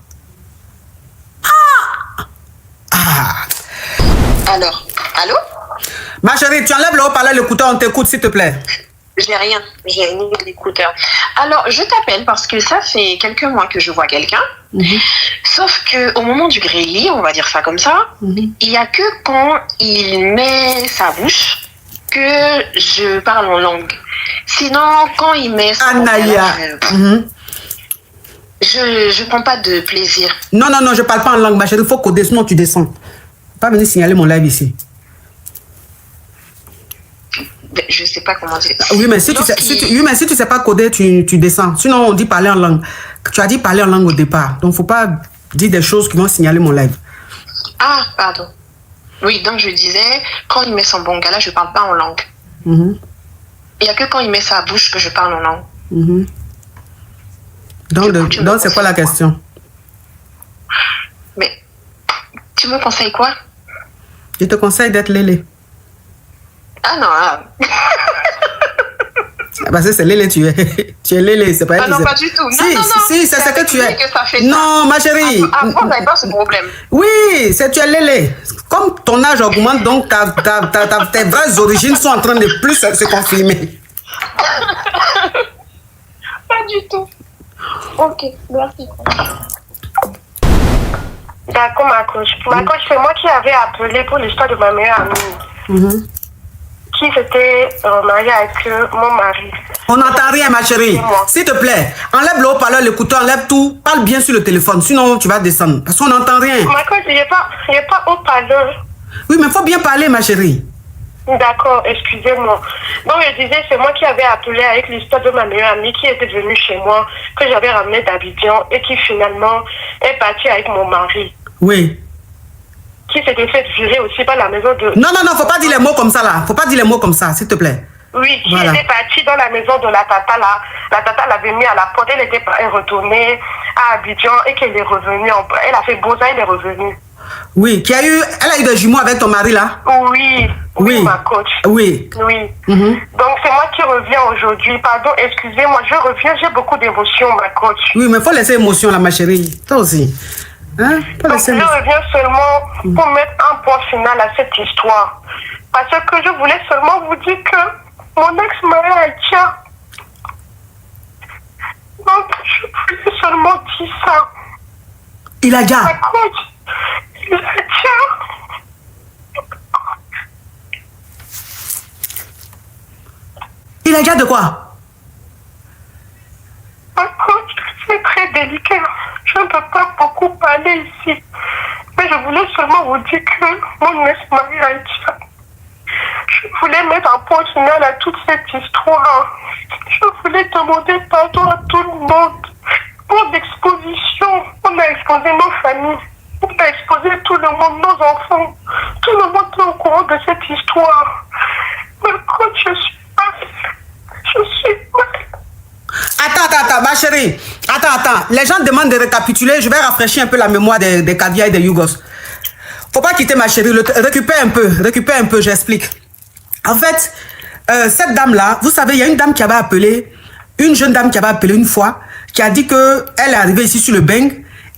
Speaker 8: Alors, allô?
Speaker 3: Ma chérie, tu enlèves le haut-parleur, l'écouteur, on t'écoute, s'il te plaît.
Speaker 8: J'ai rien, j'ai ni d'écouteur. Alors, je t'appelle parce que ça fait quelques mois que je vois quelqu'un. Sauf que au moment du grêlis, on va dire ça comme ça, il n'y a que quand il met sa bouche que je parle en langue. Sinon, quand il met sa
Speaker 3: Anaya.
Speaker 8: je prends pas de plaisir.
Speaker 3: Non, non, non, je parle pas en langue, ma chérie, il faut coder, sinon tu descends. Pas venir signaler mon live ici.
Speaker 8: Je sais pas comment dire.
Speaker 3: Oui, mais si tu sais pas coder, tu descends. Sinon, on dit parler en langue. Tu as dit parler en langue au départ. Donc, faut pas dire des choses qui vont signaler mon live.
Speaker 8: Ah, pardon. Oui, donc je disais, quand il met son bongala, je parle pas en langue. Il n'y a que quand il met sa bouche que je parle en langue.
Speaker 3: Donc c'est quoi la question?
Speaker 8: Mais, tu me conseilles quoi?
Speaker 3: Je te conseille d'être lélé.
Speaker 8: Ah non,
Speaker 3: Parce que c'est Lélé, tu es. Tu es Lélé, c'est pas elle.
Speaker 8: Ah non, pas du tout.
Speaker 3: Si,
Speaker 8: Non.
Speaker 3: si, c'est ce que tu es.
Speaker 8: Que ça fait
Speaker 3: non,
Speaker 8: ça.
Speaker 3: ma chérie.
Speaker 8: Avant, on n'avait pas ce problème.
Speaker 3: Oui, c'est tu es Lélé. Comme ton âge augmente, donc tes vraies origines sont en train de plus se confirmer.
Speaker 8: Pas du tout.
Speaker 7: Ok, merci.
Speaker 9: D'accord, ma coach. Ma coach, c'est moi qui avais appelé pour l'histoire de ma meilleure amie. Qui s'était mariée avec mon mari.
Speaker 3: On n'entend rien, ma chérie. S'il te plaît, enlève le haut-parleur, l'écouteur, enlève tout. Parle bien sur le téléphone, sinon tu vas descendre. Parce qu'on n'entend rien.
Speaker 9: Ma coach, il n'y a pas haut-parleur.
Speaker 3: Oui, mais il faut bien parler, ma chérie.
Speaker 9: D'accord, excusez-moi. Donc, je disais, c'est moi qui avais appelé avec l'histoire de ma meilleure amie qui était venue chez moi, que j'avais ramenée d'Abidjan et qui finalement est partie avec mon mari.
Speaker 3: Oui.
Speaker 9: Qui s'était fait virer aussi par la maison de...
Speaker 3: Non, faut pas dire les mots comme ça, là. Faut pas dire les mots comme ça, s'il te plaît.
Speaker 9: Oui, qui
Speaker 3: voilà.
Speaker 9: était partie dans la maison de la tata, là. La tata l'avait mis à la porte, elle est retournée à Abidjan et qu'elle est revenue. Elle a fait beau ça, elle est revenue.
Speaker 3: Oui, elle a eu des jumeaux avec ton mari, là?
Speaker 9: Oui, ma coach.
Speaker 3: Oui.
Speaker 9: Oui. Donc, c'est moi qui reviens aujourd'hui. Pardon, excusez-moi, je reviens, j'ai beaucoup d'émotions, ma coach.
Speaker 3: Oui, mais il faut laisser émotion, là, ma chérie. Toi aussi. Hein?
Speaker 9: Donc, je reviens seulement pour mettre un point final à cette histoire. Parce que je voulais seulement vous dire que mon ex-mari a tient. Donc, je voulais seulement dire ça.
Speaker 3: Il a déjà.
Speaker 9: Ma coach, il a tient.
Speaker 3: Il a déjà de quoi?
Speaker 9: Ma coach, c'est très délicat. Je ne peux pas beaucoup parler ici. Mais je voulais seulement vous dire que mon ex-mari a tient. Je voulais mettre un point final à toute cette histoire. Je voulais demander pardon à tout le monde pour l'exposition. On a exposé nos familles. On a exposé tout le monde, nos enfants. Tout le monde est au courant de cette histoire. Mais quand je suis mal,
Speaker 3: Attends, ma chérie. Attends. Les gens demandent de récapituler. Je vais rafraîchir un peu la mémoire des caviars et des Yougos. Faut pas quitter, ma chérie. Récupère un peu, j'explique. En fait, cette dame-là, vous savez, il y a une dame qui avait appelé, une jeune dame qui avait appelé une fois, qui a dit qu'elle est arrivée ici sur le Beng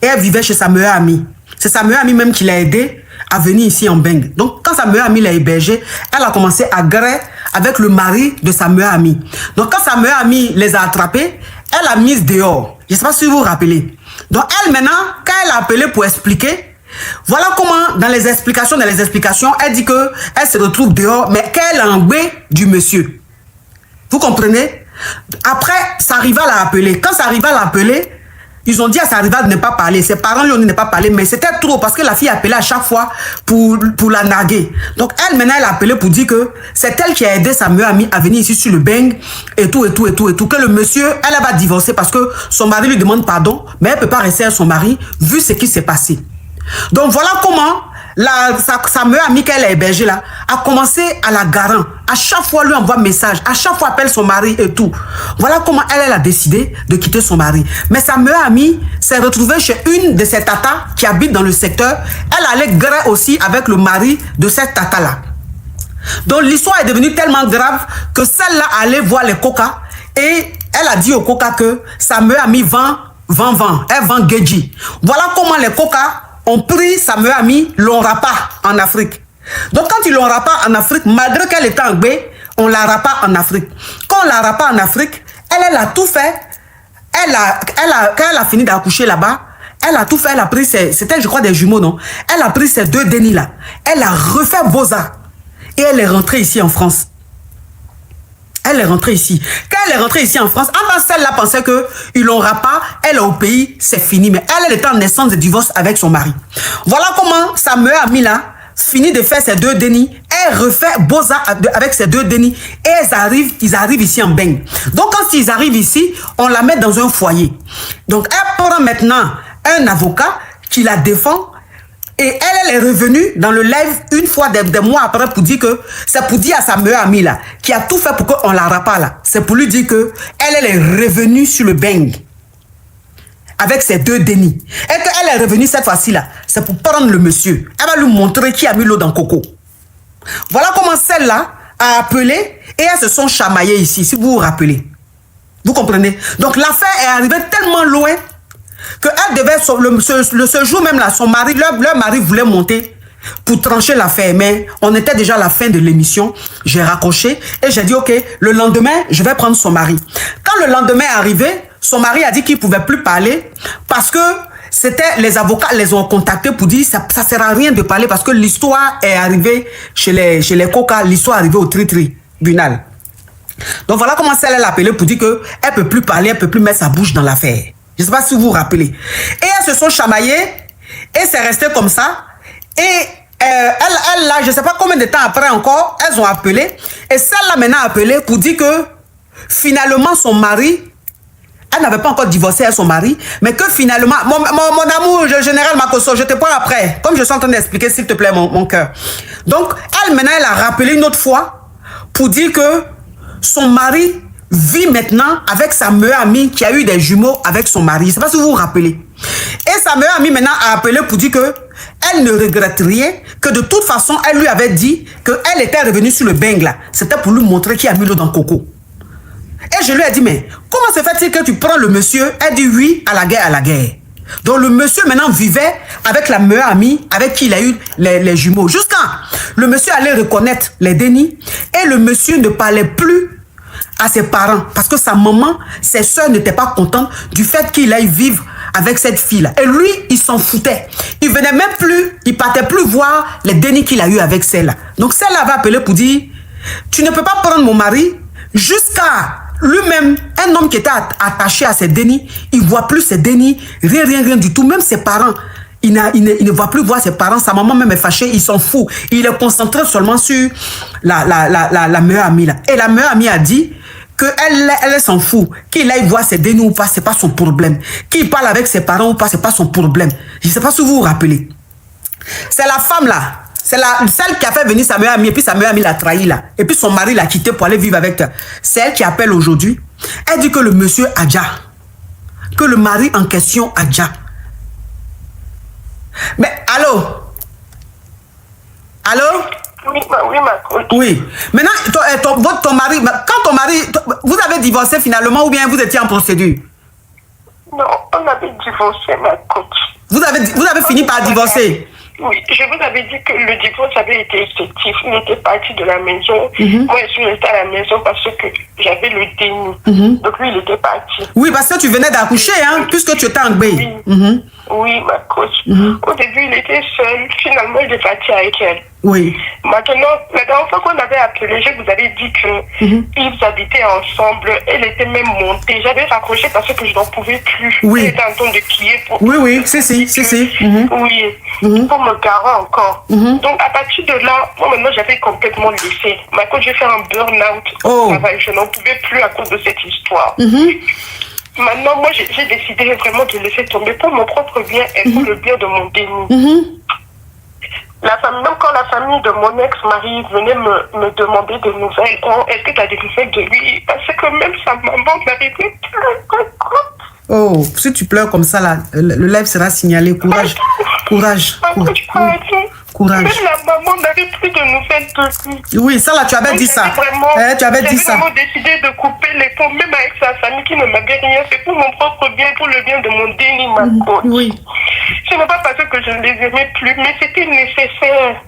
Speaker 3: et elle vivait chez sa meilleure amie. C'est sa meilleure amie même qui l'a aidée à venir ici en Beng. Donc, quand sa meilleure amie l'a hébergée, elle a commencé à gré avec le mari de sa meilleure amie. Donc, quand sa meilleure amie les a attrapés, elle a mise dehors. Je ne sais pas si vous vous rappelez. Donc, elle, maintenant, quand elle a appelé pour expliquer, voilà comment, dans les explications, elle dit qu'elle se retrouve dehors, mais qu'elle a enlevé du monsieur. Vous comprenez? Après, sa rivale a appelé. Quand sa rivale a appelé, ils ont dit à sa rivale de ne pas parler. Ses parents lui ont dit de ne pas parler, mais c'était trop parce que la fille appelait à chaque fois pour la narguer. Donc elle, maintenant, elle a appelé pour dire que c'est elle qui a aidé sa meilleure amie à venir ici sur le Beng et tout. Que le monsieur, elle va divorcer parce que son mari lui demande pardon, mais elle ne peut pas rester à son mari vu ce qui s'est passé. Donc voilà comment sa meilleure amie qu'elle a hébergée là a commencé à la garant. À chaque fois lui envoie message, à chaque fois appelle son mari et tout. Voilà comment elle a décidé de quitter son mari. Mais sa meilleure amie s'est retrouvée chez une de ses tatas qui habite dans le secteur. Elle allait gré aussi avec le mari de cette tata là. Donc l'histoire est devenue tellement grave que celle-là allait voir les coca et elle a dit au coca que sa meilleure amie vend. Elle vend Geji. Voilà comment les coca ont pris sa meilleure amie, l'ont rapa en Afrique. Donc quand ils l'ont rapa en Afrique, malgré qu'elle était en Bé, on la rapa en Afrique. Quand on la rapa en Afrique, elle a tout fait. Quand elle a fini d'accoucher là-bas, elle a tout fait. Elle a pris c'était je crois des jumeaux, non? Elle a pris ces deux dénis là. Elle a refait Beaux-Arts. Et elle est rentrée ici en France. Elle est rentrée ici. Quand elle est rentrée ici en France, avant celle-là pensait qu'ils l'ont rapa, elle est au pays, c'est fini. Mais elle était en naissance de divorce avec son mari. Voilà comment sa meilleure amie là finit de faire ses deux dénis. Elle refait Beaux-Arts avec ses deux dénis. Et ils arrivent ici en Beng. Donc quand ils arrivent ici, on la met dans un foyer. Donc elle prend maintenant un avocat qui la défend. Et elle est revenue dans le live une fois des mois après pour dire que c'est pour dire à sa meilleure amie là, qui a tout fait pour qu'on la rapa là. C'est pour lui dire que elle est revenue sur le Beng avec ses deux dénis. Et qu'elle est revenue cette fois-ci là, c'est pour prendre le monsieur. Elle va lui montrer qui a mis l'eau dans le coco. Voilà comment celle-là a appelé Et elles se sont chamaillées ici, si vous vous rappelez. Vous comprenez? Donc l'affaire est arrivée tellement loin que elle devait, ce jour même là, son mari, leur mari voulait monter pour trancher l'affaire, mais on était déjà à la fin de l'émission. J'ai raccroché et j'ai dit ok, le lendemain je vais prendre son mari. Quand le lendemain est arrivé, son mari a dit qu'il ne pouvait plus parler parce que c'était les avocats les ont contactés pour dire ça ne sert à rien de parler parce que l'histoire est arrivée chez les coca, l'histoire est arrivée au tribunal. Donc voilà comment elle l'a appelé pour dire qu'elle ne peut plus parler, elle ne peut plus mettre sa bouche dans l'affaire. Je ne sais pas si vous vous rappelez. Et elles se sont chamaillées et c'est resté comme ça. Et elle là, je ne sais pas combien de temps après encore, elles ont appelé. Et celle-là maintenant a appelé pour dire que finalement son mari, elle n'avait pas encore divorcé avec son mari, mais que finalement, mon amour, général Makoso, je te prends après, comme je suis en train d'expliquer, s'il te plaît, mon cœur. Donc, elle maintenant, elle a rappelé une autre fois pour dire que son mari vit maintenant avec sa meilleure amie qui a eu des jumeaux avec son mari. Je ne sais pas si vous vous rappelez. Et sa meilleure amie maintenant a appelé pour dire que elle ne regrette rien, que de toute façon, elle lui avait dit qu'elle était revenue sur le beng là. C'était pour lui montrer qu'il a mis l'eau dans le coco. Et je lui ai dit, mais comment se fait-il que tu prends le monsieur? Elle dit oui, à la guerre, à la guerre. Donc le monsieur maintenant vivait avec la meilleure amie avec qui il a eu les jumeaux. Jusqu'à le monsieur allait reconnaître les dénis et le monsieur ne parlait plus à ses parents parce que sa maman, ses soeurs n'étaient pas contentes du fait qu'il aille vivre avec cette fille-là. Et lui, il s'en foutait. Il venait même plus, il partait plus voir les dénis qu'il a eu avec celle-là. Donc celle-là avait appelé pour dire, tu ne peux pas prendre mon mari jusqu'à lui-même, un homme qui était attaché à ses dénis, il ne voit plus ses dénis, rien du tout. Même ses parents, il ne voit plus voir ses parents. Sa maman même est fâchée, il s'en fout. Il est concentré seulement sur la meilleure amie là. Et la meilleure amie a dit qu'elle s'en fout. Qu'il aille voir ses dénis ou pas, ce n'est pas son problème. Qu'il parle avec ses parents ou pas, ce n'est pas son problème. Je ne sais pas si vous vous rappelez. C'est la femme là. C'est celle qui a fait venir sa meilleure amie et puis sa meilleure amie l'a trahi là. Et puis son mari l'a quitté pour aller vivre avec elle. C'est elle qui appelle aujourd'hui. Elle dit que le monsieur a déjà. Que le mari en question a déjà. Mais allô? Allô?
Speaker 9: Oui, ma coach.
Speaker 3: Oui. Maintenant, ton mari, quand ton mari, vous avez divorcé finalement ou bien vous étiez en procédure?
Speaker 9: Non, on avait divorcé, ma coach.
Speaker 3: Vous avez fini par divorcer?
Speaker 9: Oui, je vous avais dit que le divorce avait été effectif. Il était parti de la maison. Moi, je suis restée à la maison parce que j'avais le déni. Donc, lui, il était parti.
Speaker 3: Oui, parce que tu venais d'accoucher, hein, puisque tu étais en B.
Speaker 9: Oui, ma coach. Au début, il était seul. Finalement, il est parti avec elle.
Speaker 3: Oui.
Speaker 9: Maintenant, la dernière fois qu'on avait appelé, je vous avais dit qu'ils habitaient ensemble. Elle était même montée. J'avais raccroché parce que je n'en pouvais plus.
Speaker 3: Oui.
Speaker 9: Elle était en train de crier pour...
Speaker 3: Oui, si.
Speaker 9: Oui, pour me garer encore. Donc, à partir de là, moi, maintenant, j'avais complètement laissé. Maintenant, j'ai fait un burn-out au travail. Je n'en pouvais plus à cause de cette histoire. Maintenant, moi, j'ai décidé vraiment de laisser tomber pour mon propre bien et pour le bien de mon déni. La famille, même quand la famille de mon ex-mari venait me demander des nouvelles, est-ce que tu as des nouvelles de lui? Parce que même sa maman m'avait dit
Speaker 3: oh, si tu pleures comme ça, là, le live sera signalé. Courage. Courage.
Speaker 9: Même la maman n'avait plus de nouvelles de lui.
Speaker 3: Oui, ça là, tu avais dit ça. Tu avais dit ça.
Speaker 9: J'ai vraiment décidé de couper les ponts, même avec sa famille qui ne m'avait rien fait, pour mon propre bien, pour le bien de mon déni, ma coach.
Speaker 3: Oui.
Speaker 9: Ce n'est pas parce que je ne les aimais plus, mais c'était nécessaire.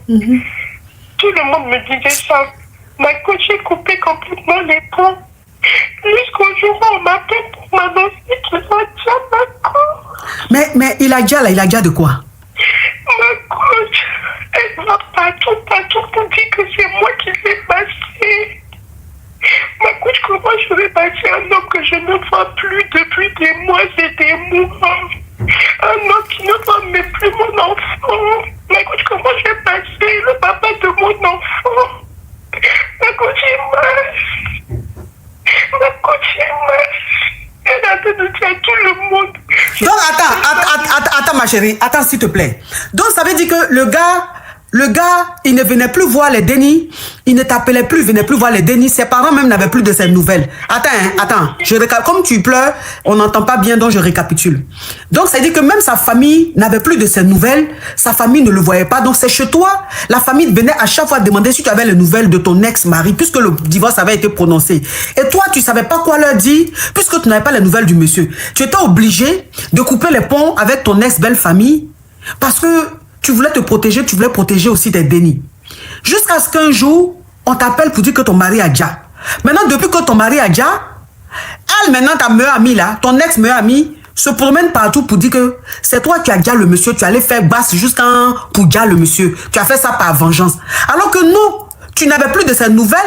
Speaker 9: Tout le monde me disait ça. Ma coach, j'ai coupé complètement les ponts. Jusqu'au jour où on m'appelle pour m'annoncer qu'il a déjà ma coach.
Speaker 3: Mais il a déjà de quoi?
Speaker 9: Ma coach, elle va partout pour dire que c'est moi qui l'ai passé. Ma coach, comment je vais passer un homme que je ne vois plus depuis des mois et des mois? Un homme qui ne voit même plus mon enfant. Ma coach, comment je vais passer le papa de mon enfant? Ma coach est moche. Ma coach est moche. Elle a de dire à tout le monde.
Speaker 3: Donc attends ma chérie, attends s'il te plaît. Donc ça veut dire que le gars Le gars, il ne venait plus voir les Denis. Il ne t'appelait plus, il venait plus voir les Denis. Ses parents même n'avaient plus de ses nouvelles. Attends. Comme tu pleures, on n'entend pas bien, donc je récapitule. Donc, ça veut dire que même sa famille n'avait plus de ses nouvelles. Sa famille ne le voyait pas. Donc, c'est chez toi. La famille venait à chaque fois demander si tu avais les nouvelles de ton ex-mari, puisque le divorce avait été prononcé. Et toi, tu ne savais pas quoi leur dire, puisque tu n'avais pas les nouvelles du monsieur. Tu étais obligé de couper les ponts avec ton ex-belle-famille, parce que tu voulais te protéger, tu voulais protéger aussi tes Denis. Jusqu'à ce qu'un jour, on t'appelle pour dire que ton mari a déjà. Maintenant, depuis que ton mari a déjà, elle, maintenant, ta meilleure amie là, ton ex-meilleure amie, se promène partout pour dire que c'est toi qui as déjà le monsieur, tu allais faire basse jusqu'à pour déjà le monsieur. Tu as fait ça par vengeance. Alors que nous, tu n'avais plus de ces nouvelles,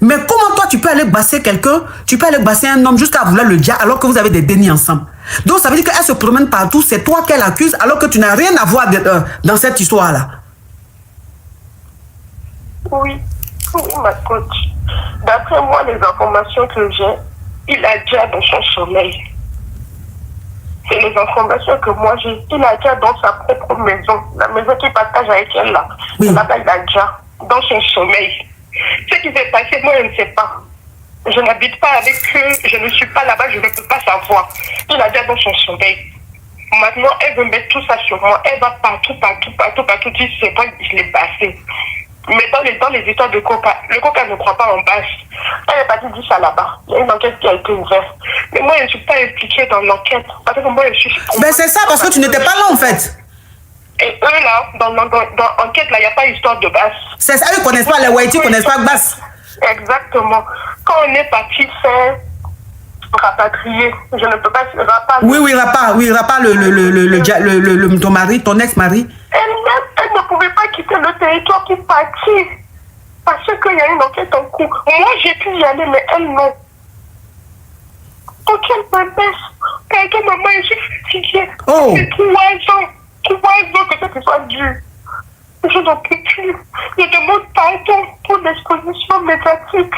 Speaker 3: mais comment toi, tu peux aller basser quelqu'un, tu peux aller basser un homme jusqu'à vouloir le déjà alors que vous avez des Denis ensemble. Donc, ça veut dire qu'elle se promène partout, c'est toi qu'elle accuse, alors que tu n'as rien à voir dans cette histoire-là.
Speaker 9: Oui, ma coach. D'après moi, les informations que j'ai, il a déjà dans son sommeil. C'est les informations que moi j'ai. Il a déjà dans sa propre maison, la maison qu'il partage avec elle là. Oui. Là-bas, il a déjà dans son sommeil. Ce qui s'est passé, moi, je ne sais pas. Je n'habite pas avec eux, je ne suis pas là-bas, je ne peux pas savoir. Il a déjà dans son sommeil. Maintenant, elle veut mettre tout ça sur moi. Elle va partout dire c'est pas, je l'ai passé. Mais dans les histoires de coca, le coca ne croit pas en basse. Elle est partie dire ça là-bas. Il y a une enquête qui a été ouverte. Mais moi, je ne suis pas impliquée dans l'enquête. Parce que moi, je suis...
Speaker 3: Ben c'est ça, parce que tu n'étais pas là, en fait.
Speaker 9: Et eux, là, dans l'enquête, là, il n'y a pas d'histoire de basse.
Speaker 3: C'est ça, eux ne connaissent pas les Whitey, ne connaissent pas basse.
Speaker 9: Exactement. Quand on est parti faire rapatrier, je ne peux pas rapatrier.
Speaker 3: Oui, ton mari, ton ex-mari.
Speaker 9: Elle ne pouvait pas quitter le territoire pour partir. Parce qu'il y a une enquête en cours. Moi, j'ai pu y aller, mais elle, non. Donc, elle me laisse. Pardon, maman, je suis fatiguée.
Speaker 3: Oh.
Speaker 9: C'est 3 ans que cette histoire dure. Je n'en peux plus. Je demande pardon pour l'exposition médiatique,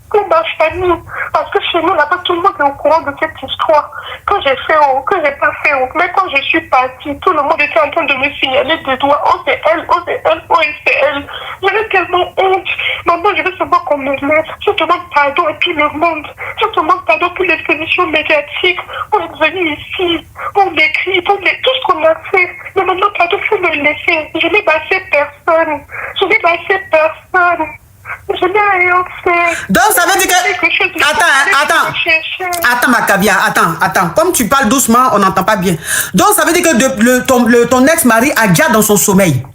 Speaker 9: pour ma famille. Parce que chez nous, là-bas, tout le monde est au courant de cette histoire. Quand j'ai fait haut, que j'ai pas fait haut. Mais quand je suis partie, tout le monde était en train de me signaler des doigts. Oh, c'est elle, oh, c'est elle, oh, c'est elle. J'avais tellement honte. Maman, je veux savoir qu'on me laisse. Je demande pardon à tout le monde. Je demande pardon pour l'exposition médiatique. On est venu ici, on écrit, tout ce qu'on a fait. Mais maintenant, pardon, il faut me laisser. Je n'ai bassé personne. Je n'ai rien fait.
Speaker 3: Donc ça veut dire que... Attends, Macavia, attends. Comme tu parles doucement, on n'entend pas bien. Donc ça veut dire que ton ex-mari a déjà dans son sommeil.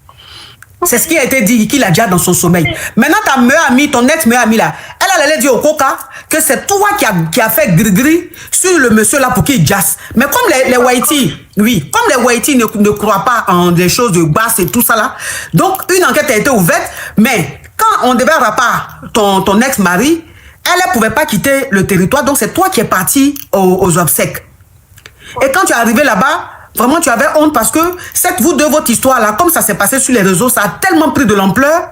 Speaker 3: C'est ce qui a été dit, qu'il a déjà dans son sommeil. Maintenant, ta meilleure amie, ton ex-meilleure amie là, elle allait dire au coca que c'est toi qui a fait gris-gris sur le monsieur là pour qu'il jasse. Mais comme les Whitey, comme les Whitey ne croient pas en des choses de basse et tout ça là, donc une enquête a été ouverte, mais quand on devait rapper ton ex-mari, elle ne pouvait pas quitter le territoire, donc c'est toi qui es parti aux obsèques. Et quand tu es arrivé là-bas, vraiment tu avais honte parce que votre histoire là, comme ça s'est passé sur les réseaux, ça a tellement pris de l'ampleur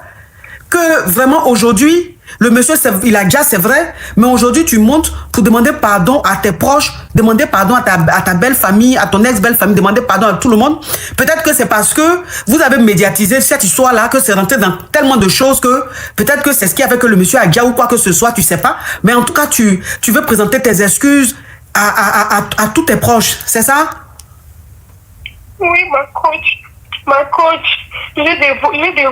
Speaker 3: que vraiment aujourd'hui, le monsieur, il a déjà, c'est vrai, mais aujourd'hui tu montes pour demander pardon à tes proches, demander pardon à ta belle famille, à ton ex-belle famille, demander pardon à tout le monde. Peut-être que c'est parce que vous avez médiatisé cette histoire-là, que c'est rentré dans tellement de choses que peut-être que c'est ce qui a fait que le monsieur a déjà ou quoi que ce soit, tu sais pas. Mais en tout cas, tu veux présenter tes excuses à tous tes proches, c'est ça?
Speaker 9: Oui, ma coach, j'ai des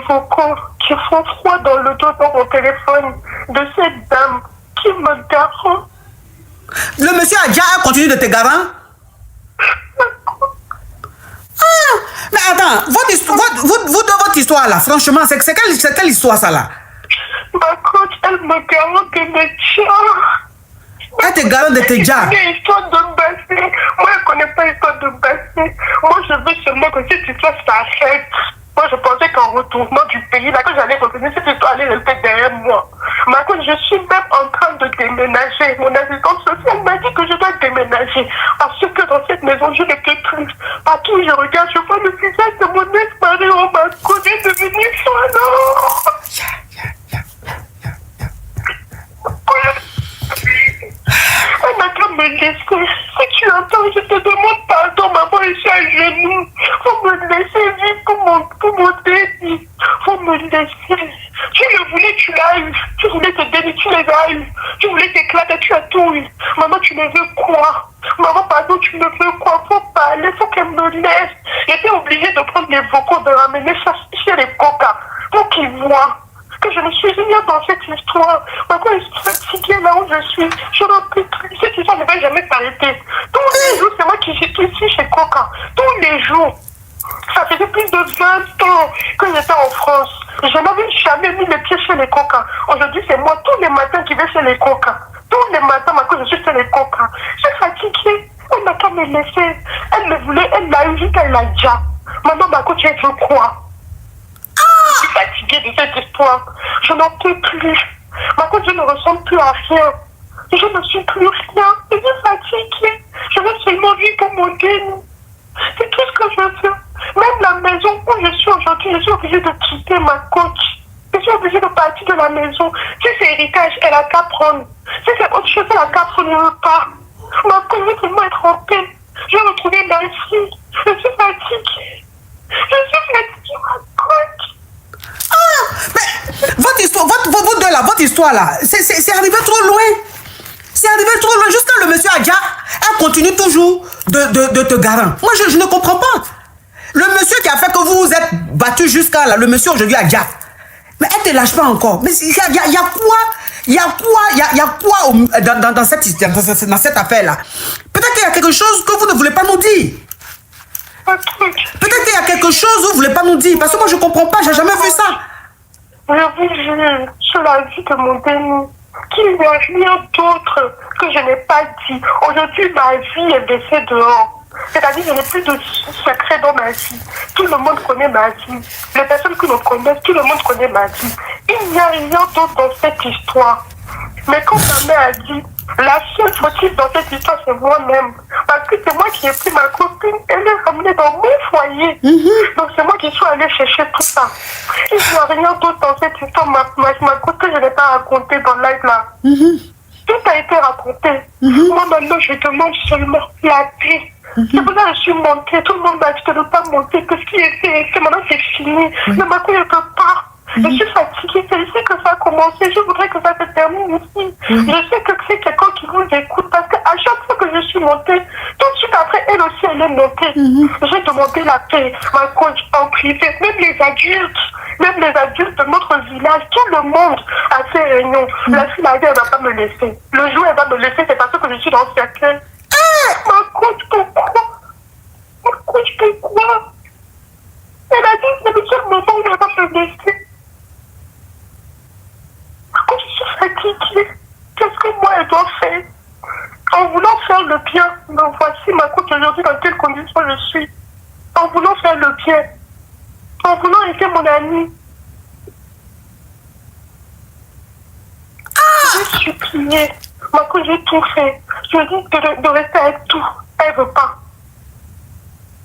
Speaker 9: vocaux qui font froid dans le dos dans mon téléphone de cette dame qui me garant.
Speaker 3: Le monsieur a déjà continué de te garant? Mais attends, votre histoire là, franchement, c'est quelle histoire ça là?
Speaker 9: Ma coach, elle me garant de mes tiens.
Speaker 3: Elle te garant de tes jas.
Speaker 9: Il y a une histoire de bassé. Moi, je ne connais pas l'histoire de bassé. Moi, je veux seulement que cette histoire s'arrête. Moi, je pensais qu'en retournant du pays, là, quand j'allais revenir, cette histoire allait rester derrière moi. Maintenant, je suis même en train de déménager. Mon assistante sociale m'a dit que je dois déménager. Parce que dans cette maison, je ne peux plus. Partout où je regarde, je vois le visage de mon ex-mari. On m'a connu devenu son. Elle m'a dit me laisser. Si tu j'entends, je te demande pardon, maman, je suis à genoux. Faut me laisser vivre pour mon déni. Faut me laisser. Tu le voulais, tu l'as eu. Tu voulais te déni, tu les as eu. Tu voulais t'éclater, tu as tout eu. Maman, tu me veux quoi? Maman, pardon, tu me veux quoi? Faut parler, faut qu'elle me laisse. J'étais obligée de prendre les vocaux, de ramener ça chez les coca pour qu'ils voient que je me suis mise dans cette histoire. Maintenant, je suis fatiguée là où je suis. Je n'en peux plus. Cette histoire ne va jamais s'arrêter. Tous les jours, c'est moi qui suis ici chez Coca. Tous les jours. Ça faisait plus de 20 ans que j'étais en France. Je n'avais jamais mis les pieds chez les Coca. Aujourd'hui, c'est moi tous les matins qui vais chez les Coca. Tous les matins, maintenant, je suis chez les Coca. Je suis fatiguée. Elle n'a qu'à me laisser. Elle me voulait, elle l'a eu jusqu'à elle l'a déjà. Maintenant, ma coach, elle veut quoi? Je suis fatiguée de cette histoire. Je n'en peux plus. Maintenant, je ne ressemble plus à rien. Je ne suis plus rien. Je suis fatiguée. Je veux seulement vivre pour mon déni. C'est tout ce que je veux. Même la maison où je suis aujourd'hui, je suis obligée de quitter ma coach. Je suis obligée de partir de la maison. Si c'est héritage, elle a qu'à prendre. Si c'est autre chose, elle a qu'à prendre. Je ne veux pas. Ma coach veut seulement être en paix. Je vais retrouver ma fille. Je suis fatiguée. Je suis fatiguée, ma coach.
Speaker 3: Mais votre histoire, votre deux là, votre histoire là, c'est arrivé trop loin. C'est arrivé trop loin. Jusqu'à le monsieur Adja, elle continue toujours de te garant. Moi, je ne comprends pas. Le monsieur qui a fait que vous vous êtes battu jusqu'à là, le monsieur aujourd'hui Adja, mais elle ne te lâche pas encore. Mais il y a quoi dans cette affaire-là? Peut-être qu'il y a quelque chose que vous ne voulez pas nous dire. Peut-être qu'il y a quelque chose que vous ne voulez pas nous dire. Parce que moi, je ne comprends pas. Je n'ai jamais vu ça.
Speaker 9: Je vous jure, sur la vie de mon déni, qu'il n'y a rien d'autre que je n'ai pas dit. Aujourd'hui, ma vie est baissée dehors. C'est-à-dire que je n'ai plus de secret dans ma vie. Tout le monde connaît ma vie. Les personnes qui me connaissent, tout le monde connaît ma vie. Il n'y a rien d'autre dans cette histoire. Mais quand ma mère a dit, la seule fautive dans cette histoire, c'est moi-même. Parce que c'est moi qui ai pris ma copine et l'ai ramenée dans mon foyer. Donc c'est moi qui suis allée chercher tout ça. Il n'y a rien d'autre dans cette histoire. Ma copine, je ne l'ai pas raconté dans le live là. Tout a été raconté. Moi maintenant, je demande seulement la paix. C'est pour ça que je suis montée. Tout le monde m'a dit de ne pas monter. Que ce qui est fait, c'est maintenant c'est fini. Mais maintenant, je ne peux pas. Je suis fatiguée, c'est ici que ça a commencé. Je voudrais que ça se termine ici. Je sais que c'est quelqu'un qui vous écoute parce qu'à chaque fois que je suis montée, tout de suite après, elle aussi, elle est montée. J'ai demandé la paix, ma coach en privé, même les adultes de notre village, tout le monde a fait réunion. La fille, elle ne va pas me laisser. Le jour, elle va me laisser, c'est parce que je suis dans le cercueil. Ma coach, pourquoi? Ma coach, pourquoi? Elle a dit que c'est le seul moment où elle va me laisser. Je suis fatiguée. Qu'est-ce que moi elle doit faire? En voulant faire le bien, me voici ma coach aujourd'hui dans quelles conditions je suis. En voulant faire le bien, en voulant aider mon ami. J'ai supplié. Ma coach, j'ai tout fait. Je lui ai dit de rester avec tout. Elle ne veut pas.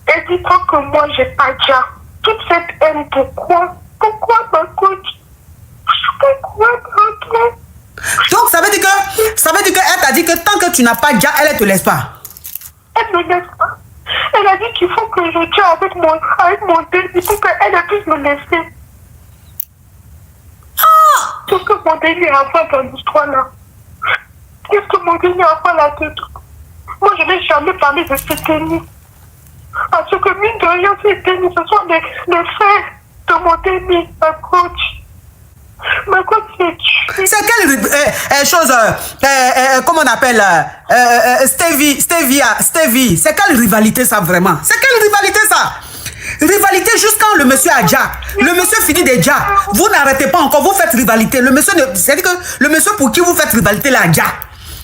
Speaker 9: Elle dit tant que moi j'ai pas déjà. Toute cette haine, pourquoi? Pourquoi ma coach? Pourquoi ma coach?
Speaker 3: Donc ça veut dire qu'elle t'a dit que tant que tu n'as pas déjà, elle ne te laisse pas.
Speaker 9: Elle ne me laisse pas. Elle a dit qu'il faut que je tienne avec mon déni pour qu'elle puisse me laisser. Qu'est-ce que mon déni a à voir dans l'histoire là? Qu'est-ce que mon déni a à voir là-dedans? Moi je n'ai jamais parlé de ce déni. Parce que mine de rien, ces dénis, ce sont les frères de mon déni, ma coach. Ma coach s'est tuée.
Speaker 3: C'est quelle chose, comment on appelle, Stevie, c'est quelle rivalité ça vraiment? C'est quelle rivalité ça? Rivalité juste quand le monsieur a déjà, le monsieur finit déjà, vous n'arrêtez pas encore, vous faites rivalité. Le monsieur, c'est-à-dire que le monsieur pour qui vous faites rivalité là, déjà,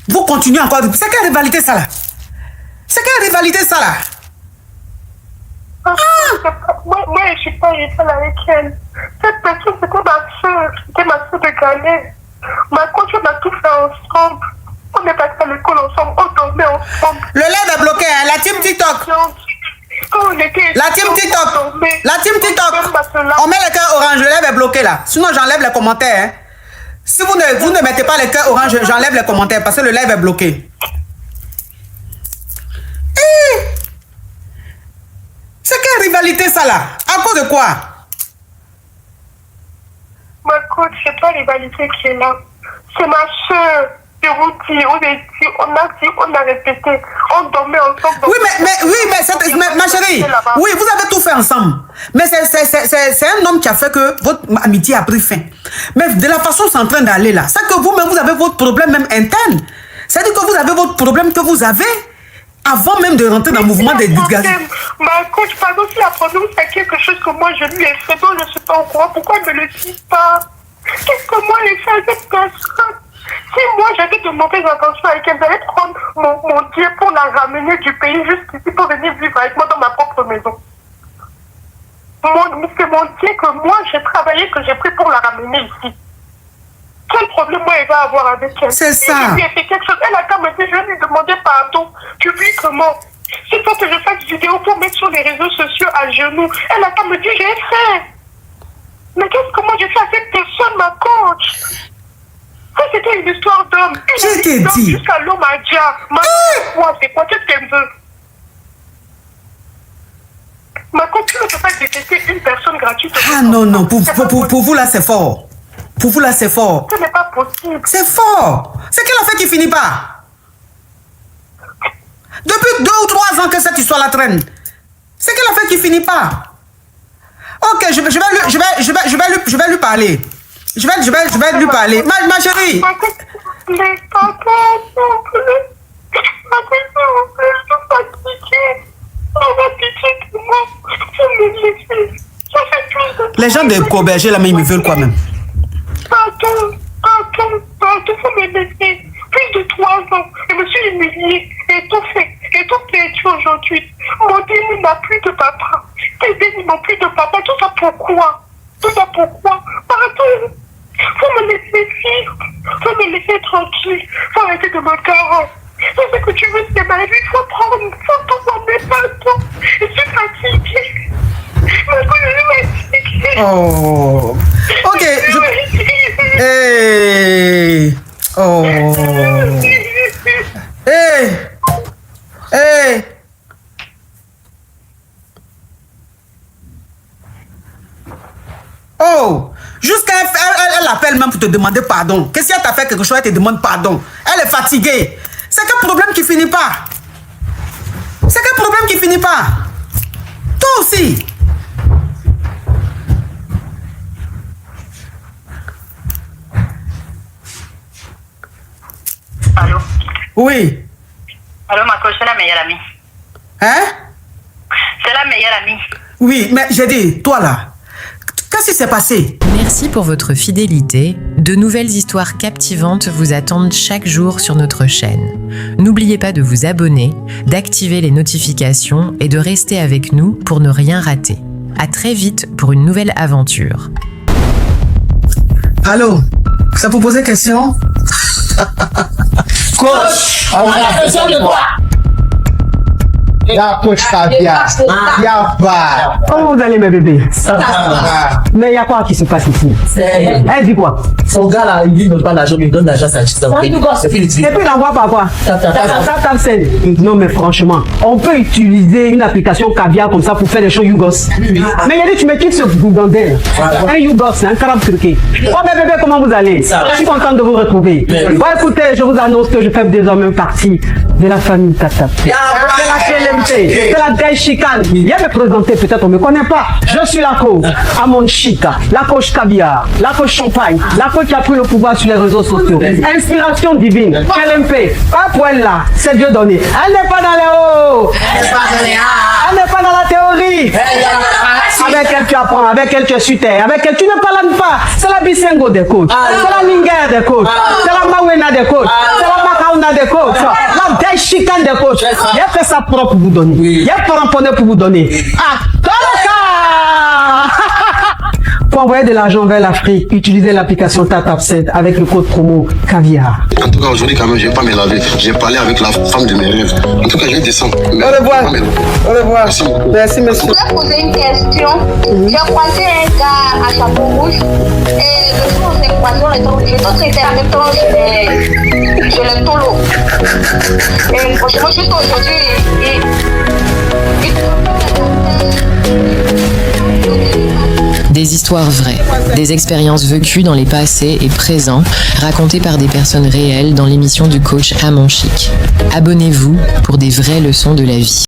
Speaker 3: vous continuez encore. C'est quelle rivalité ça là? C'est quelle rivalité ça là?
Speaker 9: Moi, je ne suis pas rivale avec elle. Cette personne, c'était ma soeur de galère. Ma coach, on a tout fait ensemble. On est passé à l'école ensemble, on dormait ensemble.
Speaker 3: Le live est bloqué, hein? La team TikTok. La team TikTok. On met le cœur orange, le live est bloqué là. Sinon, j'enlève les commentaires. Hein? Si vous ne mettez pas le cœur orange, j'enlève les commentaires parce que le live est bloqué. rivalité ça là? À cause de quoi?
Speaker 9: Ma coach, c'est pas rivalité qui est là. C'est ma soeur. Je vous dis, on a répété, on dormait ensemble.
Speaker 3: Ma chérie, oui, vous avez tout fait ensemble. Mais c'est un homme qui a fait que votre amitié a pris fin. Mais de la façon c'est en train d'aller là, c'est que vous-même, vous avez votre problème même interne. C'est-à-dire que vous avez votre problème que vous avez avant même de rentrer dans le mouvement des disgages.
Speaker 9: Ma coach, pardon, si la problème c'est quelque chose que moi je lui ai fait, donc je ne suis pas au courant, pourquoi elle ne me le dit pas? Qu'est-ce que moi j'ai fait à cette personne? Si moi j'avais de mauvaises intentions avec elle, j'allais prendre mon Dieu pour la ramener du pays jusqu'ici pour venir vivre avec moi dans ma propre maison. C'est mon Dieu que moi j'ai travaillé, que j'ai pris pour la ramener ici. Quel problème moi elle va avoir avec elle?
Speaker 3: C'est ça.
Speaker 9: Je lui ai fait quelque chose. Elle a qu'à me dire, je vais lui demander pardon publiquement. C'est faut que je fasse une vidéo pour mettre sur les réseaux sociaux à genoux. Elle a qu'à me dire, j'ai fait. Mais qu'est-ce que moi j'ai fait à cette personne, ma coach? Ça, c'était une histoire d'homme.
Speaker 3: Je t'ai dit.
Speaker 9: Jusqu'à l'homme à Dia. C'est quoi? Qu'est-ce qu'elle veut? Ma coach, tu ne peux pas détester une personne gratuite.
Speaker 3: Ah non, pour vous là, c'est fort. Pour vous là, c'est fort.
Speaker 9: Ce n'est pas possible.
Speaker 3: C'est fort. C'est quelle affaire qui finit pas? Depuis 2 ou 3 ans que cette histoire la traîne. C'est quelle affaire qui finit pas? Ok, je vais lui parler. Je vais lui parler. Ma chérie. Les gens de Coberger là, mais ils me veulent quoi même?
Speaker 9: Pardon, vous me laissez. Plus de 3 ans, je me suis humiliée, étouffée aujourd'hui. Mon Dieu n'a plus de papa. Tes bénis n'ont plus de papa. Tout ça pourquoi? Pardon. Faut me laisser vivre. Faut me laisser tranquille. Faut arrêter de me carer. C'est ce que tu veux, c'est ma vie. Faut prendre une photo pour mes pardons. Je suis fatiguée. Je suis fatiguée.
Speaker 3: Oh. Ok. Hey. Oh. Hey. Oh. Jusqu'à elle appelle même pour te demander pardon. Qu'est-ce qu'elle t'a fait quelque chose, elle te demande pardon. Elle est fatiguée. C'est quel problème qui finit pas? Toi aussi.
Speaker 10: Allô?
Speaker 3: Oui.
Speaker 10: Allô, ma coach, c'est la meilleure amie.
Speaker 3: Hein?
Speaker 10: C'est la meilleure amie.
Speaker 3: Oui, mais j'ai dit, toi là, qu'est-ce qui s'est passé?
Speaker 2: Merci pour votre fidélité. De nouvelles histoires captivantes vous attendent chaque jour sur notre chaîne. N'oubliez pas de vous abonner, d'activer les notifications et de rester avec nous pour ne rien rater. À très vite pour une nouvelle aventure.
Speaker 3: Allô? Ça vous posait question?
Speaker 4: Coach, on a besoin de toi.
Speaker 5: La coach Kavia. Y'a pas.
Speaker 3: Comment vous allez mes bébés?
Speaker 4: Ça va.
Speaker 3: Mais il y a quoi qui se passe ici? Elle dit quoi?
Speaker 4: Son gars là, il ne donne pas l'argent, mais il donne l'argent à sa chiste. Et puis
Speaker 3: il envoie par quoi? Non mais franchement, on peut utiliser une application Kavia comme ça pour faire des choses Yougos. Mais il a dit tu me quittes ce boudandel. Un Yougos, un carabe turqué. Oh mes bébés, comment vous allez? Je suis contente de vous retrouver. Bon écoutez, je vous annonce que je fais désormais partie de la famille Tatap. C'est la KLMT, c'est la Gaï Chicane. Viens me présenter, peut-être on ne me connaît pas. Je suis la coach Amon Chica, la coach Caviar, la coach Champagne, la coach qui a pris le pouvoir sur les réseaux sociaux. Inspiration divine, KLMP, pas pour elle là, c'est Dieu donné. Elle n'est pas dans les hauts, elle n'est pas dans la théorie. Avec elle tu apprends, avec elle tu es sur terre, avec elle tu ne parles pas. C'est la Bisengo des coachs, c'est la Linger des coachs, c'est la Mawena des coachs, c'est la Makauna des coachs, la Gaï Chicane des coachs. Il a fait ça propre pour vous donner. Il a tamponné pour vous donner. Ah, pour envoyer de l'argent vers l'Afrique, utilisez l'application TapTapSend avec le code promo Caviar.
Speaker 6: En tout cas, aujourd'hui, quand même, je ne vais pas me laver. J'ai parlé avec la femme de mes rêves. En tout cas, je vais descendre.
Speaker 3: Au revoir. Au revoir. Merci, monsieur.
Speaker 7: Je voulais poser une question. J'ai croisé un gars à chapeau rouge et le jour où on s'est croisé, j'ai tout traité en même temps, je le tolo. Et franchement, juste aujourd'hui,
Speaker 2: Des histoires vraies, des expériences vécues dans les passés et présents, racontées par des personnes réelles dans l'émission du coach Amon Chic. Abonnez-vous pour des vraies leçons de la vie.